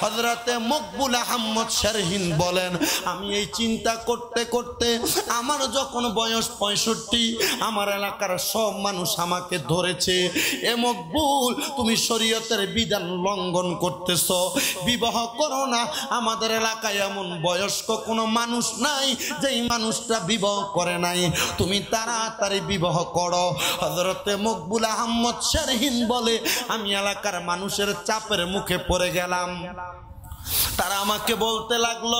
হযরতে মকবুল আহমদ শারহিন বলেন, আমি এই চিন্তা করতে করতে আমার যখন বয়স 65, আমার এলাকার সব মানুষ আমাকে ধরেছে, এ মকবুল তুমি শরীয়তের বিধান লঙ্ঘন করতেছ, বিবাহ করো না। আমাদের এলাকায় এমন বয়স্ক কোনো মানুষ নাই যেই মানুষটা বিবাহ করে নাই, তুমি তাড়াতাড়ি বিবাহ করো। হযরতে মকবুল আহমদ শারহিন বলে, আমি এলাকার মানুষের চাপের মুখে পড়ে গেলাম। তারা আমাকে বলতে লাগলো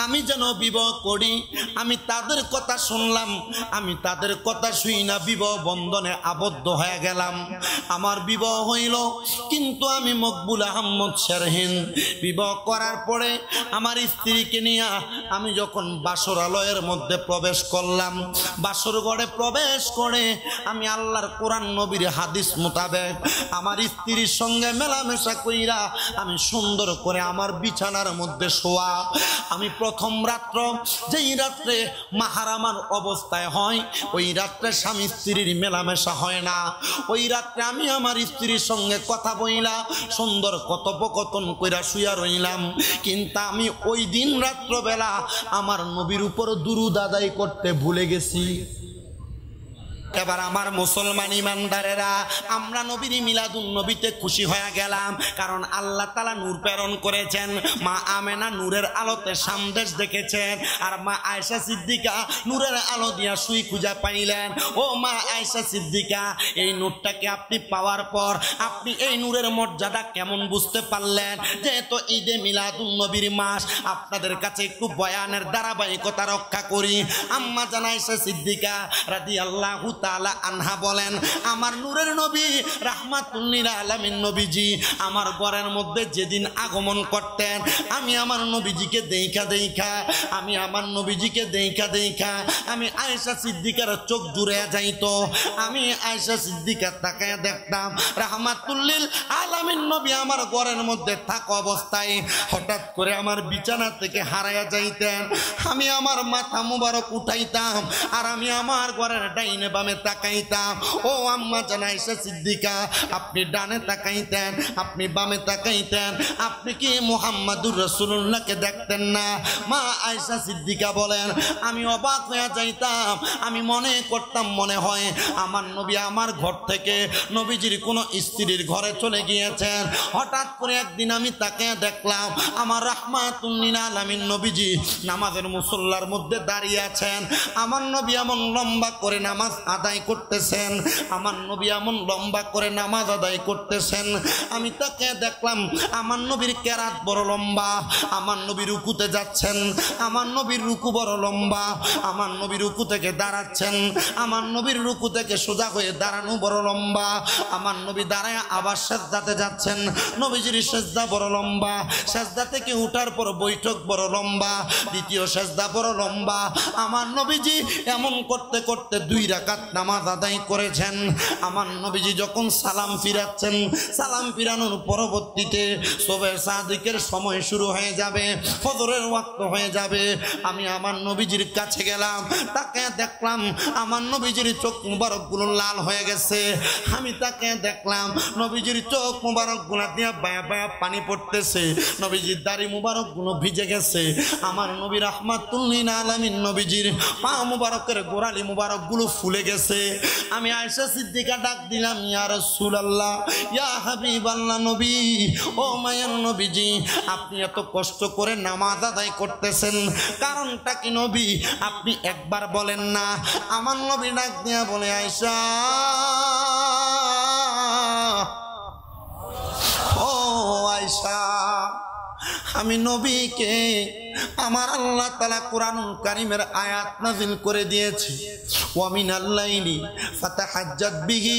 আমি যেন বিবাহ করি। আমি তাদের কথা শুনলাম, আমি তাদের কথা শুই না বিবাহ বন্ধনে আবদ্ধ হয়ে গেলাম। আমার বিবাহ হইল, কিন্তু আমি মকবুল আহমদ শারহিন বিবাহ করার পরে আমার স্ত্রীকে নিয়ে আমি যখন বাসরালয়ের মধ্যে প্রবেশ করলাম, বাসর ঘরে প্রবেশ করে আমি আল্লাহর কোরআন নবীর হাদিস মোতাবেক আমার স্ত্রীর সঙ্গে মেলামেশা কইরা আমি সুন্দর করে আমার বিছানার মধ্যে শোয়া। আমি প্রথম রাত্র, যেই রাত্রে মাহারামার অবস্থায় হয়, ওই রাত্রে স্বামী স্ত্রীর মেলামেশা হয় না। ওই রাত্রে আমি আমার স্ত্রীর সঙ্গে কথা বইলা সুন্দর কথোপকথন কইরা শুয়া রইলাম। কিন্তু আমি ওই দিন রাত্রবেলা আমার নবীর উপর দুরূদ আদায় করতে ভুলে গেছি। এবার আমার মুসলমান ইমানদারেরা, আমরা নবীর মিলাদুন নবীতে খুশি হয়ে গেলাম, কারণ আল্লাহ তাআলা নূর প্রেরণ করেছেন। মা আমেনা নূরের আলোতে সামদেশ দেখেছেন, আর মা আয়েশা সিদ্দিকা নূরের আলো দিয়া সুই খুঁজা পাইলেন। ও মা আয়েশা সিদ্দিকা, এই নূরটাকে আপনি পাওয়ার পর আপনি এই নূরের মর্যাদা কেমন বুঝতে পারলেন? যেহেতু ঈদে মিলাদুন নবীর মাস, আপনাদের কাছে একটু বয়ানের ধারাবাহিকতা রক্ষা করি। আম্মা জান আয়েশা সিদ্দিকা রাদিয়াল্লাহু তাআলা আনহা বলেন, আমার নূরের নবী রাহমাতুল লিল আলামিন নবীজি আমার ঘরের মধ্যে যেদিন আগমন করতেন, আমি আমার নবীজিকে দেখা আমি আয়েশা সিদ্দিকার চোখ জুড়ে যাইতো। আমি আয়েশা সিদ্দিকা তাকায় দেখতাম রাহমাতুল লিল আলামিন নবী আমার ঘরের মধ্যে থাকা অবস্থায় হঠাৎ করে আমার বিছানা থেকে হারায়া যাইতেন। আমি আমার মাথা মুবারক উঠাইতাম, আর আমি আমার ঘরের ডাইনে বামে তাকাইতাম। ও আম্মা জান আয়েশা সিদ্দিকা, আপনি ডানে তাকাইতেন, আপনি বামে তাকাইতেন, আপনি কি মুহাম্মাদুর রাসূলুল্লাহকে দেখতেন না? মা আয়েশা সিদ্দিকা বলেন, আমি অবাক হয়ে যাইতাম। আমি মনে করতাম মনে হয় আমার নবী আমার ঘর থেকে নবীজির কোনো স্ত্রীর ঘরে চলে গিয়েছেন। হঠাৎ করে একদিন আমি তাকে দেখলাম আমার রাহমাতুল লিল আলামিন নবীজি নামাজের মুসল্লার মধ্যে দাঁড়িয়ে আছেন। আমার নবী এমন লম্বা করে নামাজ আদায় করতেছেন, আমার নবী এমন লম্বা করে নামাজ আদায় করতেছেন। আমি তাকে দেখলাম আমার নবীর কেরাত বড় লম্বা, আমার নবী রুকুতে যাচ্ছেন, আমার নবীর রুকু বড় লম্বা, আমার নবী রুকু থেকে দাঁড়াচ্ছেন, আমার নবীর রুকু থেকে সোজা হয়ে দাঁড়ানো বড় লম্বা, আমার নবী দাঁড়ায় আবার সেজদাতে যাচ্ছেন, নবীজির সেজদা বড় লম্বা, সেজদা থেকে উঠার পর বৈঠক বড় লম্বা, দ্বিতীয় সেজদা বড় লম্বা। আমার নবীজি এমন করতে করতে 2 রাকাত নামাজ আদায় করেছেন। আমার নবীজি যখন সালাম ফিরাচ্ছেন, সালাম ফিরানোর পরবর্তীতে সুবহে সাদিকের সময় শুরু হয়ে যাবে, ফজরের ওয়াক্ত হয়ে যাবে। আমি আমার নবীজির কাছে গেলাম, তাকে দেখলাম আমার নবীজির চোখ মুবারকগুলো লাল হয়ে গেছে। আমি তাকে দেখলাম নবীজির চোখ মুবারকগুলো দিয়ে বায়া বায়া পানি পড়তেছে, নবীজির দাড়ি মুবারকগুলো ভিজে গেছে। আমার নবী রাহমাতুল লিল আলামিন নবীজির পা মুবারকের গোড়ালি মুবারকগুলো ফুলে গেছে। আমি আয়েশা সিদ্দিকা ডাক দিলাম, ইয়া রাসূলুল্লাহ, ইয়া হাবিবাল্লাহ নবী, ও মায়ার নবীজি, আপনি এত কষ্ট করে নামাজ আদায় করতেছেন, কারণটা কি নবী? আপনি একবার বলেন না। আমার নবী ডাক দিয়া বলে, আয়েশা, ও আয়েশা, আমি নবীকে আমার আল্লাহ তাআলা কুরআনুল কারীমের আয়াত নাযিল করে দিয়েছি, ওয়া মিনাল লাইলি ফাতাহাজ্জাদ বিহি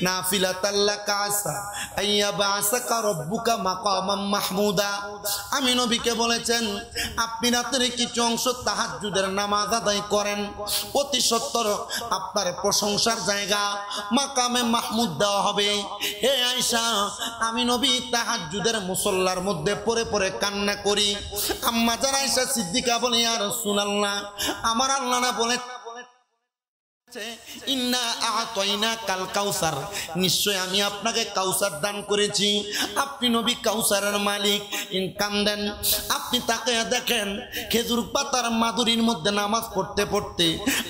নাফিলাতাল লাকা আসা আইয়াবাসাকা রাব্বুকা মাকামান মাহমুদা। আমি নবীকে বলেছেন আপনি রাতের কিছু অংশ তাহাজ্জুদের নামাজ আদায় করেন, অতি সত্বর আপনার প্রশংসার জায়গা মাকামে মাহমুদ দেওয়া হবে। হে আয়েশা, আমি নবী তাহাজ্জুদের মুসল্লার মধ্যে পড়ে পড়ে কান্না করি। আম্মা জান আয়েশা সিদ্দিকা বলে, ইয়া রাসূলুল্লাহ, আমার আল্লাহ না বলে ইন্না আ'তাইনা কাল কাউসার, নিশ্চয় আমি আপনাকে কাউসার দান করেছি। আপনি নবী কাউসারের মালিক। কান্দেন, আপনি তাকে দেখেন খেজুর পাতার মাদুরির মধ্যে নামাজ পড়তে পড়তে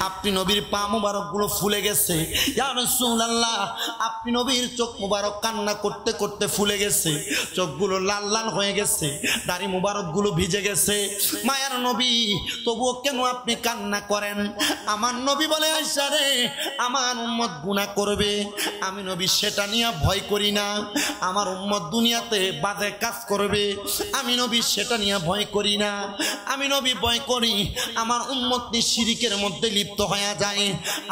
আপনি নবীর পা মুবারক গুলো ফুলে গেছে। ইয়া রাসূলুল্লাহ, আপনি নবীর চোখ মুবারক কান্না করতে করতে ফুলে গেছে, চোখগুলো লাল লাল হয়ে গেছে, দাড়ি মুবারক গুলো ভিজে গেছে। মায়ার নবী, তবুও কেন আপনি কান্না করেন? আমার নবী বলে, আয়েশা রে, আমার উম্মত গুনাহ করবে, আমি নবী সেটা নিয়ে ভয় করি না। আমার উম্মত দুনিয়াতে বাজে কাজ করবে, আমি নবী সেটা নিয়ে ভয় করি না। আমি নবী ভয় করি আমার উম্মত নি শিরিকের মধ্যে লিপ্ত হয়ে যায়,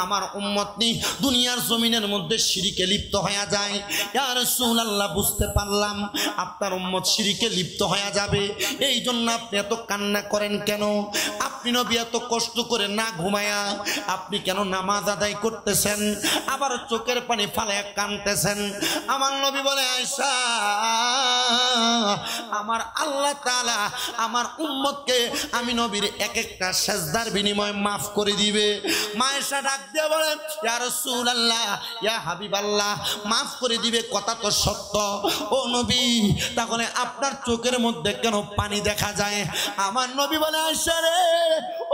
আমার উম্মত নি দুনিয়ার জমিনের মধ্যে শিরিকে লিপ্ত হয়ে যায়। ইয়া রাসূলুল্লাহ, বুঝতে পারলাম আপনার উম্মত শিরিকে লিপ্ত হয়ে যাবে, এই জন্য আপনি এত কান্না করেন কেন? আপনি নবী এত কষ্ট করে না ঘুমায়া আপনি কেন নামাজ আদায় করতেছেন, আবার চোখের পানি ফালায়া কাঁদতেছেন? আমার নবী বলে, আয়েশা, আমার আল্লাহ তাআলা আমার উম্মতকে আমি নবীর এক একটা সেজদার বিনিময়ে মাফ করে দিবে। মা আয়েশা ডাক দিয়ে বলে, ইয়া রাসূলুল্লাহ, ইয়া হাবিবাল্লাহ, মাফ করে দিবে কথা তো সত্য। ও নবী, তাহলে আপনার চোখের মধ্যে কেন পানি দেখা যায়? আমার নবী বলে, আয়েশা রে,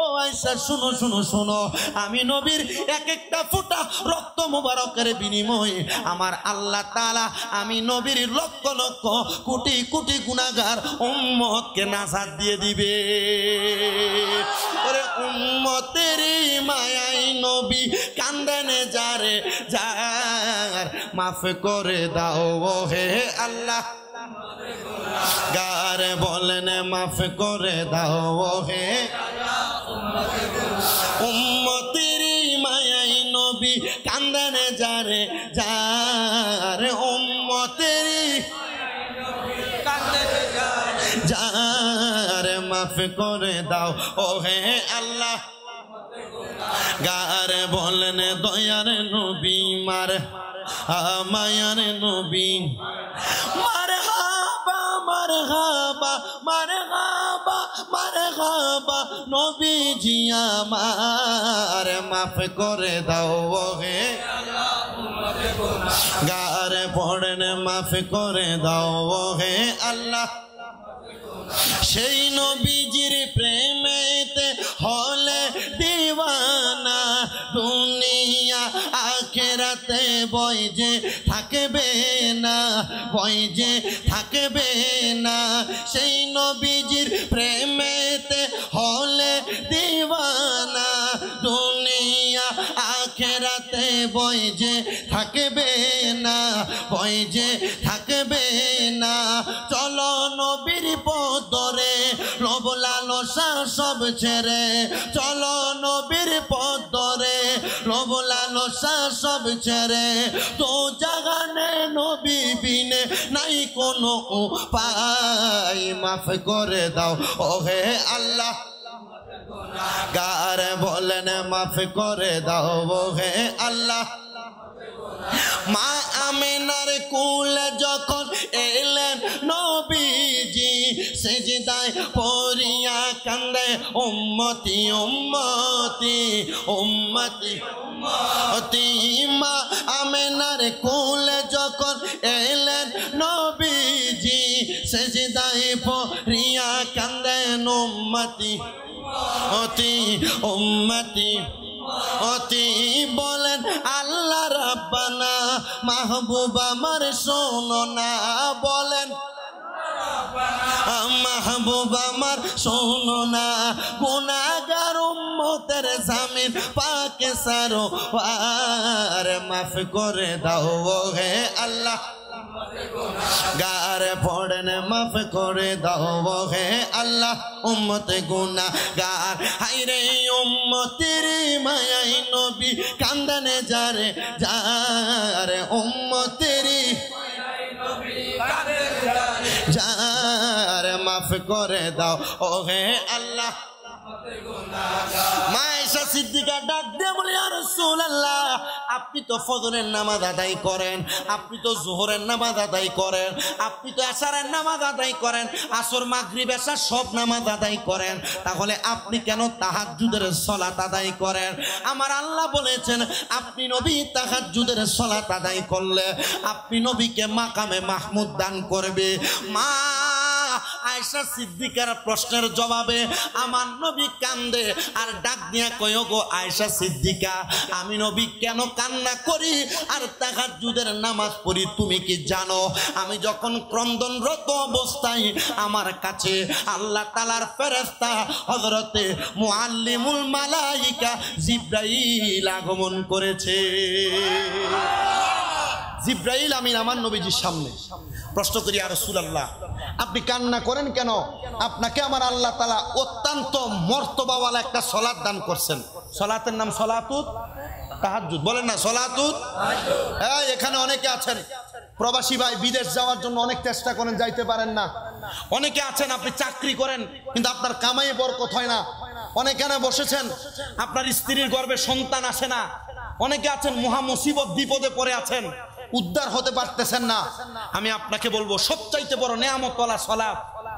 ও আয়েশা, শুনো শুনো শুনো, আমি নবীর এক একটা ফোঁটা রক্ত মুবারকের বিনিময়ে আমার আল্লাহ তাআলা আমি নবীর লক্ষ লক্ষ কোটি কোটি গুনাহগার উম্মতকে নাজাত দিয়ে দিবে। ওরে উম্মতের মায়াই নবী কান্দেন যারে যার, মাফ করে দাও হে আল্লাহ গার, বলেন মাফ করে দাও হে উম্মতের মায়াই নবী কান্দেন যারে যার, উম্মতের যার, মাফ করে দাও ও হে আল্লাহ গার, বলেন দয়ার নবী মার মায়ার নবী, মারহাবা মারহাবা মারহাবা মারহাবা নবীজি আমার, মাফ করে দাও হে গার, পড়েন মাফ করে দাও হে আল্লাহ। সেই নবীজির প্রেমেতে হলে দিওয়ানা, দুনিয়া আখিরাতে বয় যে থাকবে না, বয় যে থাকবে না। সেই নবীজির প্রেমেতে হলে দিওয়ানা, দুনিয়া আখিরাতে বয় যে থাকবে না, বয় যে থাকবে না। চলো নবীর পদরে লোভ লালসা সব ছেড়ে, চলো নবীর পদরে লোভ লালসা সব ছেড়ে, তো জাগানে নবী বিনে নাই কোনো উপায়, মাফ করে দাও ও হে আল্লাহ গার, বলেন মাফ করে দাও হে আল্লাহ। মা আমিনার কুলে যখন এলেন নবীজি, সিজদায় পড়িয়া কান্দে উম্মতি উম্মতি উম্মতি উম্মতি। মা আমিনার কুলে যখন এলেন নবীজি, সিজদায় পড়িয়া কান্দেন উম্মতি উম্মতি উম্মতি অতি। বলেন আল্লাহ রাব্বানা, মাহবুব আমার শোনো না, বলেন মাহবুব আমার শোনো না, গুনাহগার উম্মতের জামিন পাকে সারো আর, মাফ করে দাও হে আল্লাহ গার, পড়েন মাফ করে দাও হে আল্লাহ উম্মতে গুনাহগার। হায়রে উম্মতের মায়াই নবী কান্দানে যারে যার, উম্মতের যার, মাফ করে দাও ও হে আল্লাহ মা আয়েশা সিদ্দিকা ডাক দিয়ে বলে, ইয়া রাসূলুল্লাহ, আপনি তো ফজরের নামাজ আদায় করেন, আপনি তো যোহরের নামাজ আদায় করেন, আপনি তো এশারের নামাজ আদায় করেন, আসর মাগরিব এশা সব নামাজ আদায় করেন, তাহলে আপনি কেন তাহাজ্জুদের সালাত আদায় করেন? আমার আল্লাহ বলেছেন, আপনি নবী তাহাজ্জুদের সালাত আদায় করলে আপনি নবীকে মাকামে মাহমুদ দান করবে। মা আয়েশা সিদ্দিকার প্রশ্নের জবাবে আমার নবী কান্দে আর ডাক দিয়া কয়, গো আয়েশা সিদ্দিকা, আমি নবী কেন কান্না করি আর তাহাজ্জুদের নামাজ পড়ি তুমি কি জানো? আমি যখন ক্রন্দনরত অবস্থায় আমার কাছে আল্লাহ তাআলার ফেরেশতা হযরতে মুআল্লিমুল মালায়েকা জিবরাইল আগমন করেছে। জিবরাইল আমিন আমার নবীজির সামনে। প্রশ্ন করি, ইয়া রাসূলুল্লাহ, আপনি কান্না করেন কেন? আপনাকে আমার আল্লাহ তাআলা অত্যন্ত মর্তবাওয়ালা একটা সালাত দান করছেন। সালাতের নাম সালাতুত তাহাজ্জুদ। বলেন না সালাতুত তাহাজ্জুদ। হ্যাঁ, এখানে অনেকে আছেন প্রবাসী ভাই, বিদেশ যাওয়ার জন্য অনেক চেষ্টা করেন, যাইতে পারেন না। অনেকে আছেন আপনি চাকরি করেন কিন্তু আপনার কামাই বরকত হয় না। অনেকে বসেছেন আপনার স্ত্রীর গর্ভে সন্তান আসে না। অনেকে আছেন মহা মুসিবত বিপদে পড়ে আছেন, উদ্ধার হতে পারতেছেন না। আমি আপনাকে বলবো সবচাইতে বড় নেয়ামতওয়ালা সালাত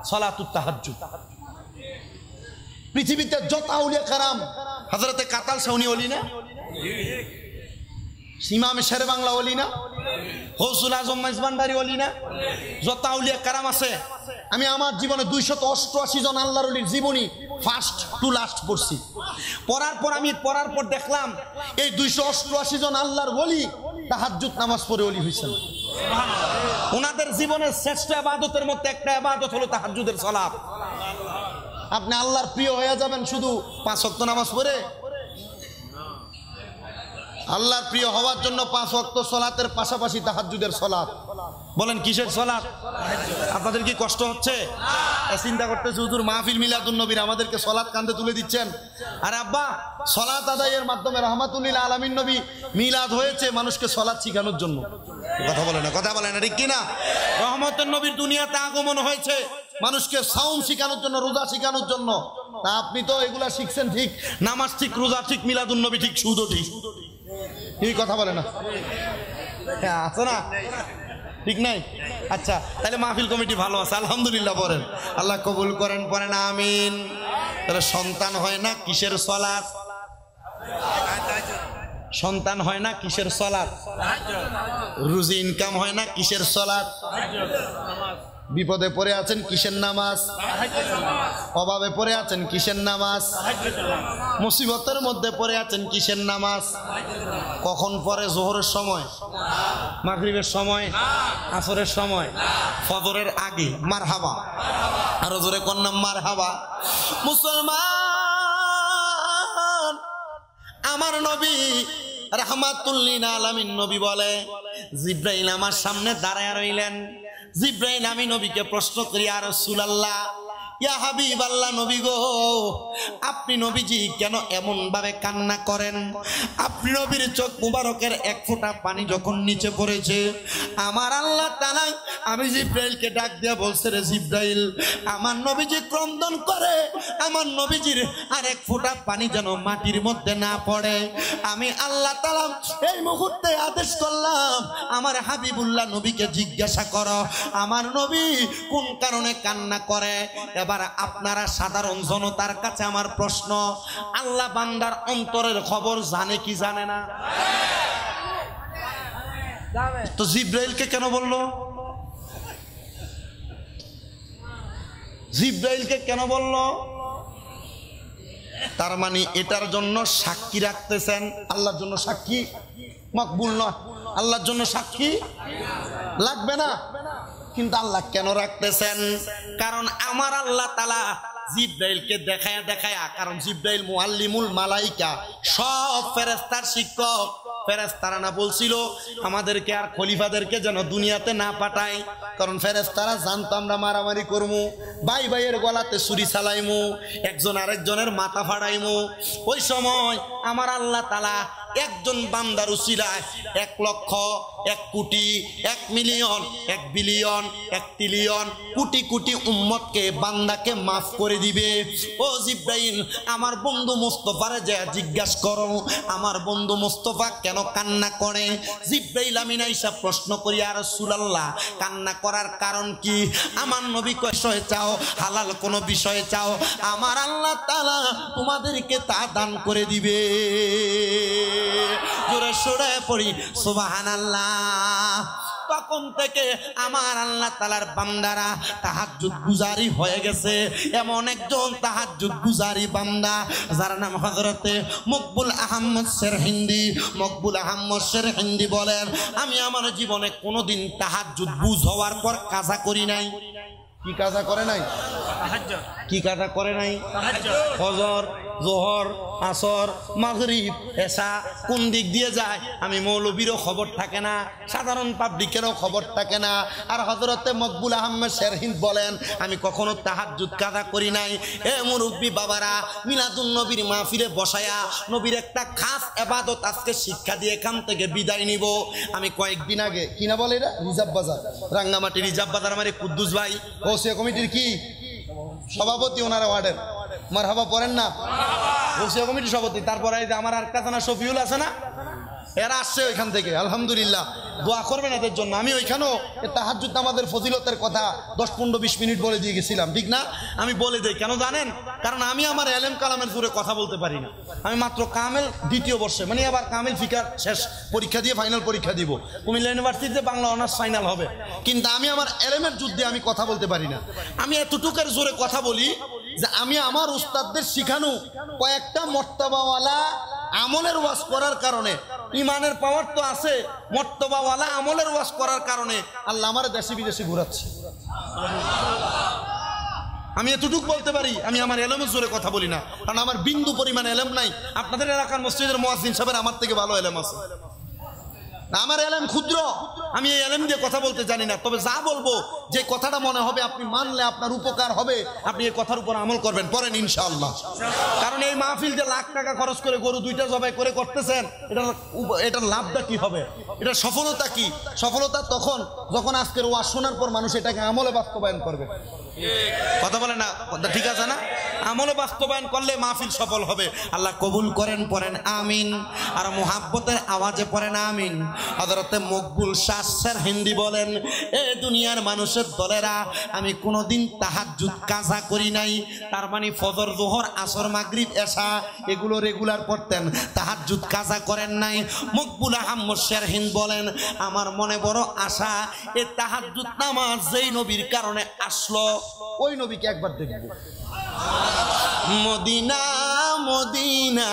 সালাতুত তাহাজ্জুদ। পৃথিবীতে যত আউলিয়া কারাম, হযরতে কাতাল সাউনি ওলি না, ইমাম শেরে বাংলা ওলি না, গৌসুল আজম মেজবান্ডারি ওলি না, যত আউলিয়া কারাম আছে, আমি আমার জীবনে 288 জন আল্লাহর ওলির জীবনী ফার্স্ট টু লাস্ট পড়ছি। পড়ার পর দেখলাম এই 288 জন আল্লাহর ওলি তাহাজ্জুদ নামাজ পড়ে ওলি হয়েছেন। ওনাদের জীবনের শ্রেষ্ঠ ইবাদতের মধ্যে একটা ইবাদত হলো তাহাজ্জুদের সালাত। আপনি আল্লাহর প্রিয় হয়ে যাবেন শুধু 5 ওয়াক্ত নামাজ পড়ে? আল্লাহর প্রিয় হওয়ার জন্য 5 ওয়াক্ত সালাতের পাশাপাশি তাহাজ্জুদের সালাত। বলেন কিসের সালাত? আপনাদের কি কষ্ট হচ্ছে? চিন্তা করতেছে হুজুর মাহফিল মিলাদুন নবীর আমাদেরকে সালাত কাঁধে তুলে দিচ্ছেন। আরে আব্বা, সালাত আদায়ের মাধ্যমে রাহমাতুল লিল আলামিন নবী মিলাদ হয়েছে মানুষকে সালাত শিখানোর জন্য। কথা বলে না ঠিক কি না? রহমতের নবীর দুনিয়াতে আগমন হয়েছে মানুষকে সাওম শিখানোর জন্য, রোজা শিখানোর জন্য। তা আপনি তো এগুলা শিখছেন ঠিক, নামাজ ঠিক, রোজা ঠিক, মিলাদুন নবী ঠিক, সুদও ঠিক। কি কথা বলে না? হ্যাঁ, আছে না? ঠিক নাই? আচ্ছা, তাহলে মাহফিল কমিটি ভালো আছে, আলহামদুলিল্লাহ পড়েন, আল্লাহ কবুল করেন, পড়েন আমিন। তাহলে সন্তান হয় না কিসের সালাত? সন্তান হয় না কিসের সালাত? রুজি ইনকাম হয় না কিসের সালাত? বিপদে পড়ে আছেন কিসের নামাজ? অভাবে পড়ে আছেন কিসের নামাজ? মুসিবতের মধ্যে পড়ে আছেন কিসের নামাজ? কখন পড়ে? যোহরের সময়, মাগরিবের সময়, আসরের সময়, ফজরের আগে। মারহাবা, আরো জোরে কন্যা মারহাবা। মুসলমান, আমার নবী রাহমাতুল লিল আলামিন নবী বলে, জিবরাইল আমার সামনে দাঁড়ায় রইলেন। জিবরাইল আমি নবীকে প্রশ্ন করি, ইয়া রাসূলুল্লাহ, ইয়া হাবিবাল্লাহ, নবী গো, আপনি নবীজি কেন এমন ভাবে কান্না করেন? আপনি নবীর চোখ মুবারকের এক ফোঁটা পানি যখন নিচে পড়েছে, আমার আল্লাহ তাআলা আমি জিবরাইলকে ডাক দিয়ে বলছে, রে জিবরাইল, আমার নবীজি ক্রন্দন করে, আমার নবীজির আর এক ফোঁটা পানি যেন মাটির মধ্যে না পড়ে। আমি আল্লাহ তাআলা এই মুহূর্তে আদেশ করলাম, আমার হাবিবুল্লাহ নবীকে জিজ্ঞাসা করো আমার নবী কোন কারণে কান্না করে। এবার আপনারা সাধারণ জনতার কাছে আমার প্রশ্ন, আল্লাহ বান্দার অন্তরের খবর জানে কি জানে না? তো জিবরাইলকে কেন বললো? জিবরাইলকে কেন বললো? তার মানে এটার জন্য সাক্ষী রাখতেছেন, আল্লাহর জন্য সাক্ষী মকবুল নয়, আল্লাহর জন্য সাক্ষী লাগবে না। কিন্তু আল্লাহ কেন রাখতেছেন? কারণ আমার আল্লাহ তাআলা জিবরাইলকে দেখায়া, কারণ জিবরাইল মুআল্লিমুল মালাইকা, সব ফেরেশতার শিক্ষক। ফেরেশতারা না বলছিল আমাদেরকে আর খলিফাদেরকে যেন দুনিয়াতে না পাঠায়, কারণ ফেরেশতারা জানতো আমরা মারামারি করবো, ভাই ভাইয়ের গলাতে ছুরি চালাইমু, একজন আরেকজনের মাথা ফাড়াইমু। ওই সময় আমার আল্লাহ তাআলা একজন বান্দার উসিলায় 1,00,000 1 কোটি 1 million 1 billion 1 trillion crore crore উম্মতকে বান্দাকে মাফ করে দিবে। ও জিব্রাইল, আমার বন্ধু মুস্তাফারে যা জিজ্ঞাসা করো আমার বন্ধু মুস্তাফা কেন কান্না করে। জিব্রাইল আমিন আইসা প্রশ্ন করি, ইয়া রাসূলুল্লাহ, কান্না করার কারণ কি? আমার নবী কয়, বিষয় চাও, হালাল কোন বিষয়ে চাও, আমার আল্লাহ তাআলা তোমাদেরকে তা দান করে দিবে। জোরে সোরে পড়ি সুবহানাল্লাহ। তখন থেকে আমার আল্লাহ তাআলার বান্দারা তাহাজ্জুদ গুজারি হয়ে গেছে। এমন একজন তাহাজ্জুদ গুজারি বান্দা যার নাম হযরতে মকবুল আহমদ সেরহিন্দি। মকবুল আহমদ সেরহিন্দি বলেন, আমি আমার জীবনে কোনোদিন তাহাজ্জুদ বুঝ হওয়ার পর কাজা করি নাই। কি কাজা করে নাই? তাহাজ্জুদ। কি কাজা করে নাই? তাহাজ্জুদ। ফজর, যোহর, আসর, মাগরিব, এশা কোন দিক দিয়ে যায় আমি মৌলবীরও খবর থাকে না, সাধারণ পাবলিকেরও খবর থাকে না। আর হযরতে মকবুল আহমদ সেরহিন্দ বলেন, আমি কখনো তাহাজ্জুদ কাজা করি নাই। এ মুরব্বী বাবারা, মিলাদুন নবীর মাহফিলে বসায়া নবীর একটা খাস ইবাদত আজকে শিক্ষা দিয়ে এখান থেকে বিদায় নিব। আমি কয়েকদিন আগে কিনা বলে এটা রিজার্ভ বাজার, রাঙ্গামাটি রিজার্ভ বাজার, আমার কুদ্দুস ভাই ওসিয়া কমিটির কি সভাপতি, ওনারা ওয়ার্ডের মারহাবা পড়েন না, ওসিয়া কমিটির সভাপতি। তারপরে আমার আর কাতানা শফিউল আছে না, এরা আসছে ওইখান থেকে, আলহামদুলিল্লাহ দোয়া করবেন এদের জন্য। আমি ওইখানেও তাহাজ্জুদ নামাজের ফজিলতের কথা 10-15-20 মিনিট বলে দিয়ে গেছিলাম, ঠিক না? আমি বলে দেই কেন জানেন? কারণ আমি আমার এলেম কালামের জোরে কথা বলতে পারি না। আমি মাত্র কামেল 2য় বর্ষে, মানে আবার কামেল ফিকার শেষ পরীক্ষা দিয়ে ফাইনাল পরীক্ষা দিব, কুমিল্লা ইউনিভার্সিটিতে বাংলা অনার্স ফাইনাল হবে, কিন্তু আমি আমার এলেমের যুদ্ধে আমি কথা বলতে পারি না। আমি এতটুকুর জোরে কথা বলি যে আমি আমার উস্তাদদের শিখানো কয়েকটা মর্তবাওয়ালা আমলের ওয়াজ করার কারণে, ইমানের পাওয়ার তো আছে, মর্তবাওয়ালা আমলের ওয়াজ করার কারণে আল্লাহ আমার দেশে বিদেশে ঘুরাচ্ছে। আমি এতটুকু বলতে পারি, আমি আমার এলেমের জোরে কথা বলি না, কারণ আমার বিন্দু পরিমাণ এলেম নাই। আপনাদের এলাকার মসজিদের মুয়াজ্জিন সাহেবের আমার থেকে ভালো এলেম আছে, আমার এলেম ক্ষুদ্র, আমি এই এলেম দিয়ে কথা বলতে জানি না। তবে যা বলবো, যে কথাটা মনে হবে আপনি মানলে আপনার উপকার হবে, আপনি এই কথার উপর আমল করবেন, পড়েন ইনশাআল্লাহ। কারণ এই মাহফিল যে লাখ টাকা খরচ করে গরু 2টা জবাই করে করতেছেন, এটার লাভটা কি হবে? এটার সফলতা কি? সফলতা তখন যখন আজকের ওয়াজ শোনার পর মানুষ এটাকে আমলে বাস্তবায়ন করবে। কথা বলে না? ঠিক আছে না? আমলে বাস্তবায়ন করলে মাহফিল সফল হবে। আল্লাহ কবুল করেন, পড়েন আমিন। আর মুহাব্বতের আওয়াজে পড়েন আমিন। হযরতে মকবুল শাহ সেরহিন্দি বলেন, এ দুনিয়ার মানুষের দলেরা, আমি কোনোদিন তাহাজ্জুদ কাজা করি নাই। তার মানে ফজর, যোহর, আসর, মাগরিব, এশা এগুলো রেগুলার পড়তেন, তাহাজ্জুদ কাজা করেন নাই। মকবুল আহমদ সেরহিন্দ বলেন, আমার মনে বড় আশা, এই তাহাজ্জুদ নামাজ যেই নবীর কারণে আসলো, ওই নবীকে একবার দেখব। মদিনা মদিনা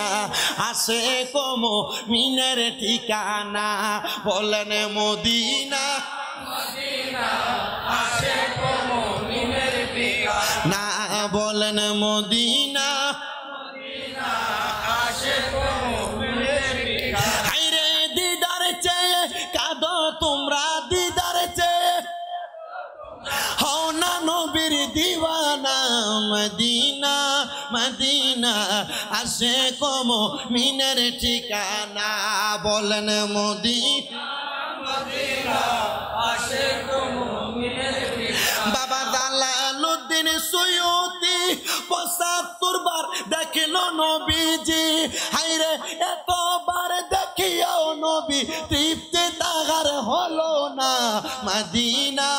আসে কম মিনের ঠিকানা, বলেন মদিনা মদিনা আসে কম মিনের ঠিকানা, বলেন মদিনা মদিনা আসে কম মিনের ঠিকানা। হায়রে দিদার চেয়ে কাঁদো তোমরা, দিদার চেয়ে হও না নবীর দিওয়ানা, মদিনা মদিনা আসে কম মিনের ঠিকানা, বলেন মদিনা মদিনা আসে কম মিনের ঠিকানা। বাবা জালালউদ্দিন সুয়ুতি ৭৫ বার দেখল নবীজি, হায়রে এতবার দেখিও নবী তৃপ্তি তাহার হলো না, মদিনা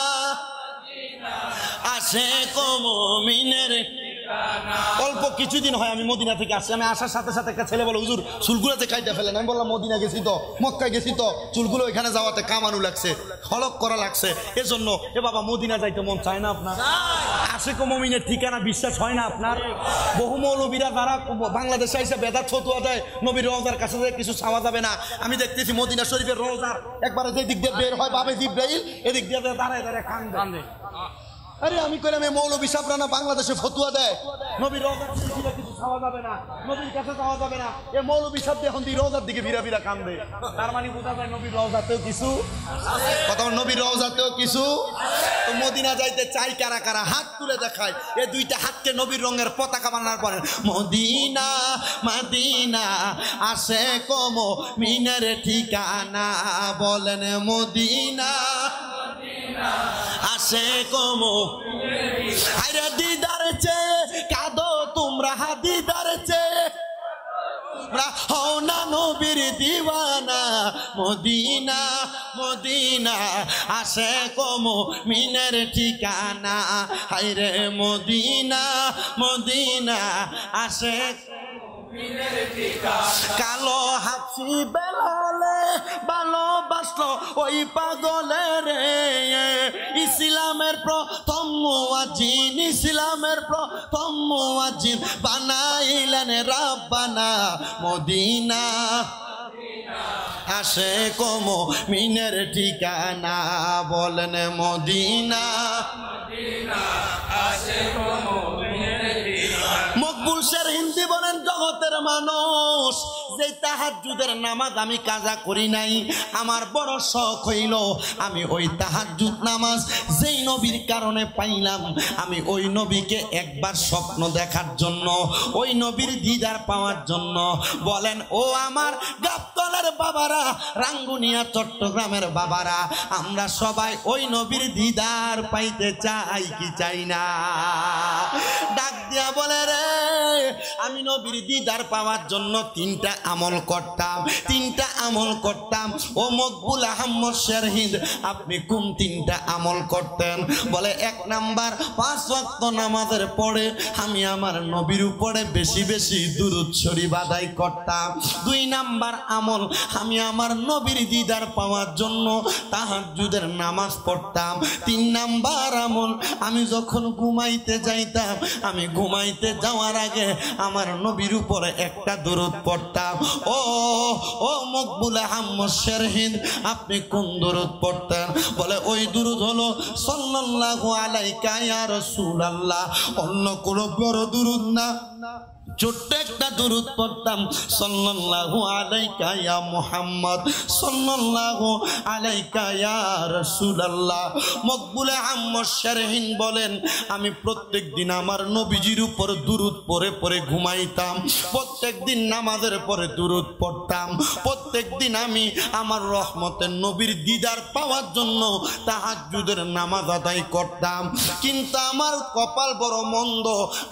আসে কম মিনের ঠিকানা। অল্প কিছুদিন হয় আমি মদিনা থেকে আসছি, আমি আসার সাথে সাথে একটা ছেলে বলে, হুজুর চুলগুলোতে কাইটা ফেলেন। আমি বললাম মদিনা গেছি তো, মক্কায় গেছি তো, চুলগুলো এখানে যাওয়াতে কামানো লাগছে, হলক করা লাগছে, এজন্য এ বাবা মদিনা যাইতে মন চায় না আপনার? আসে কম মিনের ঠিকানা বিশ্বাস হয় না আপনার? বহু মৌলবীরা যারা বাংলাদেশে এসে বেদাত ফতুয়া দেয়, নবীর রওজার কাছে কিছু চাওয়া যাবে না, আমি দেখতেছি মদিনা শরীফের রওজার একবারে যে দিক দিয়ে বের হয় বাবে জিব্রাইল, এদিক দিয়ে দাঁড়ায় দাঁড়ায় কান্দে। আরে আমি কইলাম এই মৌলবী সাহেবরা না বাংলাদেশে ফতুয়া দেয়, নবীর রওজার দিকে কিছু খাওয়া যাবে না, নবীর কাছে যাওয়া যাবে না। এ মৌলবী সাহেব এখন তুই রওজার দিকে ভিড়া ভিড়া কান্দে, তার মানে বোঝা যায় নবীর রওজাতেও কিছু কথা, নবীর রওজাতেও কিছু। তো মদিনা যাইতে চাই কারা কারা? হাত তুলে দেখায়। এই দুইটা হাতকে নবীর রঙের পতাকা বানানোর পরে মদিনা মদিনা আসে কম মিনের ঠিকানা, বলেন মদিনা আসে কম। আরে দিদার চেয়ে কাঁদো তোমরা, দিদার চেয়ে হও না নবীর দিওয়ানা, মদিনা মদিনা আসে কম মিনের ঠিকানা, হায়রে মদিনা মদিনা আসে কালো হাফসি বেলালে ভালোবাসলো ওই পাগলে রে, ইসলামের প্রথম মুয়াজ্জিন, ইসলামের প্রথম মুয়াজ্জিন বানাইলেন রাব্বানা, মদিনা আসে কম মিনের ঠিকানা, বলেন মদিনা আসে কম মিনের ঠিকানা। মকবুল শের হিন্দি বলেন জগতের মানুষ, যে তাহাজ্জুদের নামাজ আমি কাজা করি নাই, আমার বড় শখ হইল আমি ওই তাহাজ্জুদ নামাজ যেই নবীর কারণে পাইলাম, আমি ওই নবীকে একবার স্বপ্ন দেখার জন্য, ওই নবীর দিদার পাওয়ার জন্য। বলেন ও আমার গাবতলের বাবারা, রাঙ্গুনিয়া চট্টগ্রামের বাবারা, আমরা সবাই ওই নবীর দিদার পাইতে চাই কি চাই না? ডাক দিয়া বলে রে, আমি নবীর দিদার পাওয়ার জন্য তিনটা আমল করতাম, তিনটা আমল করতাম। ও মকবুল আহমদ শেরহিন্দ, আপনি কোন তিনটা আমল করতেন? বলে এক নাম্বার, 5 ওয়াক্ত নামাজের পরে আমি আমার নবীর উপরে বেশি বেশি দুরূদ শরীফ আদায় করতাম। 2 নাম্বার আমল, আমি আমার নবীর দিদার পাওয়ার জন্য তাহাজ্জুদের নামাজ পড়তাম। 3 নাম্বার আমল, আমি যখন ঘুমাইতে যাইতাম, আমি ঘুমাইতে যাওয়ার আগে আমার নবীর উপরে একটা দুরূদ পড়তাম। ও মকবুল আহমদ শেরহিন্দ, আপনি কোন দুরূদ পড়তেন? বলে ওই দুরূদ হলো সাল্লাল্লাহু আলাইকা ইয়া রাসূলুল্লাহ, অন্য কোনো বড় দুরূদ না, ছোট্ট একটা দুরূদ পড়তাম, সাল্লাল্লাহু আলাইকা ইয়া মুহাম্মদ, সাল্লাল্লাহু আলাইকা ইয়া রাসূলুল্লাহ। মকবুল আহমদ শেরহিন্দ বলেন, আমি প্রত্যেক দিন আমার নবীজির উপর দুরূদ পড়ে পড়ে ঘুমাইতাম, প্রত্যেক দিন নামাজের পরে দুরূদ পড়তাম, প্রত্যেক দিন আমি আমার রহমতের নবীর দিদার পাওয়ার জন্য তাহাজ্জুদের নামাজ আদায় করতাম। কিন্তু আমার কপাল বড় মন্দ,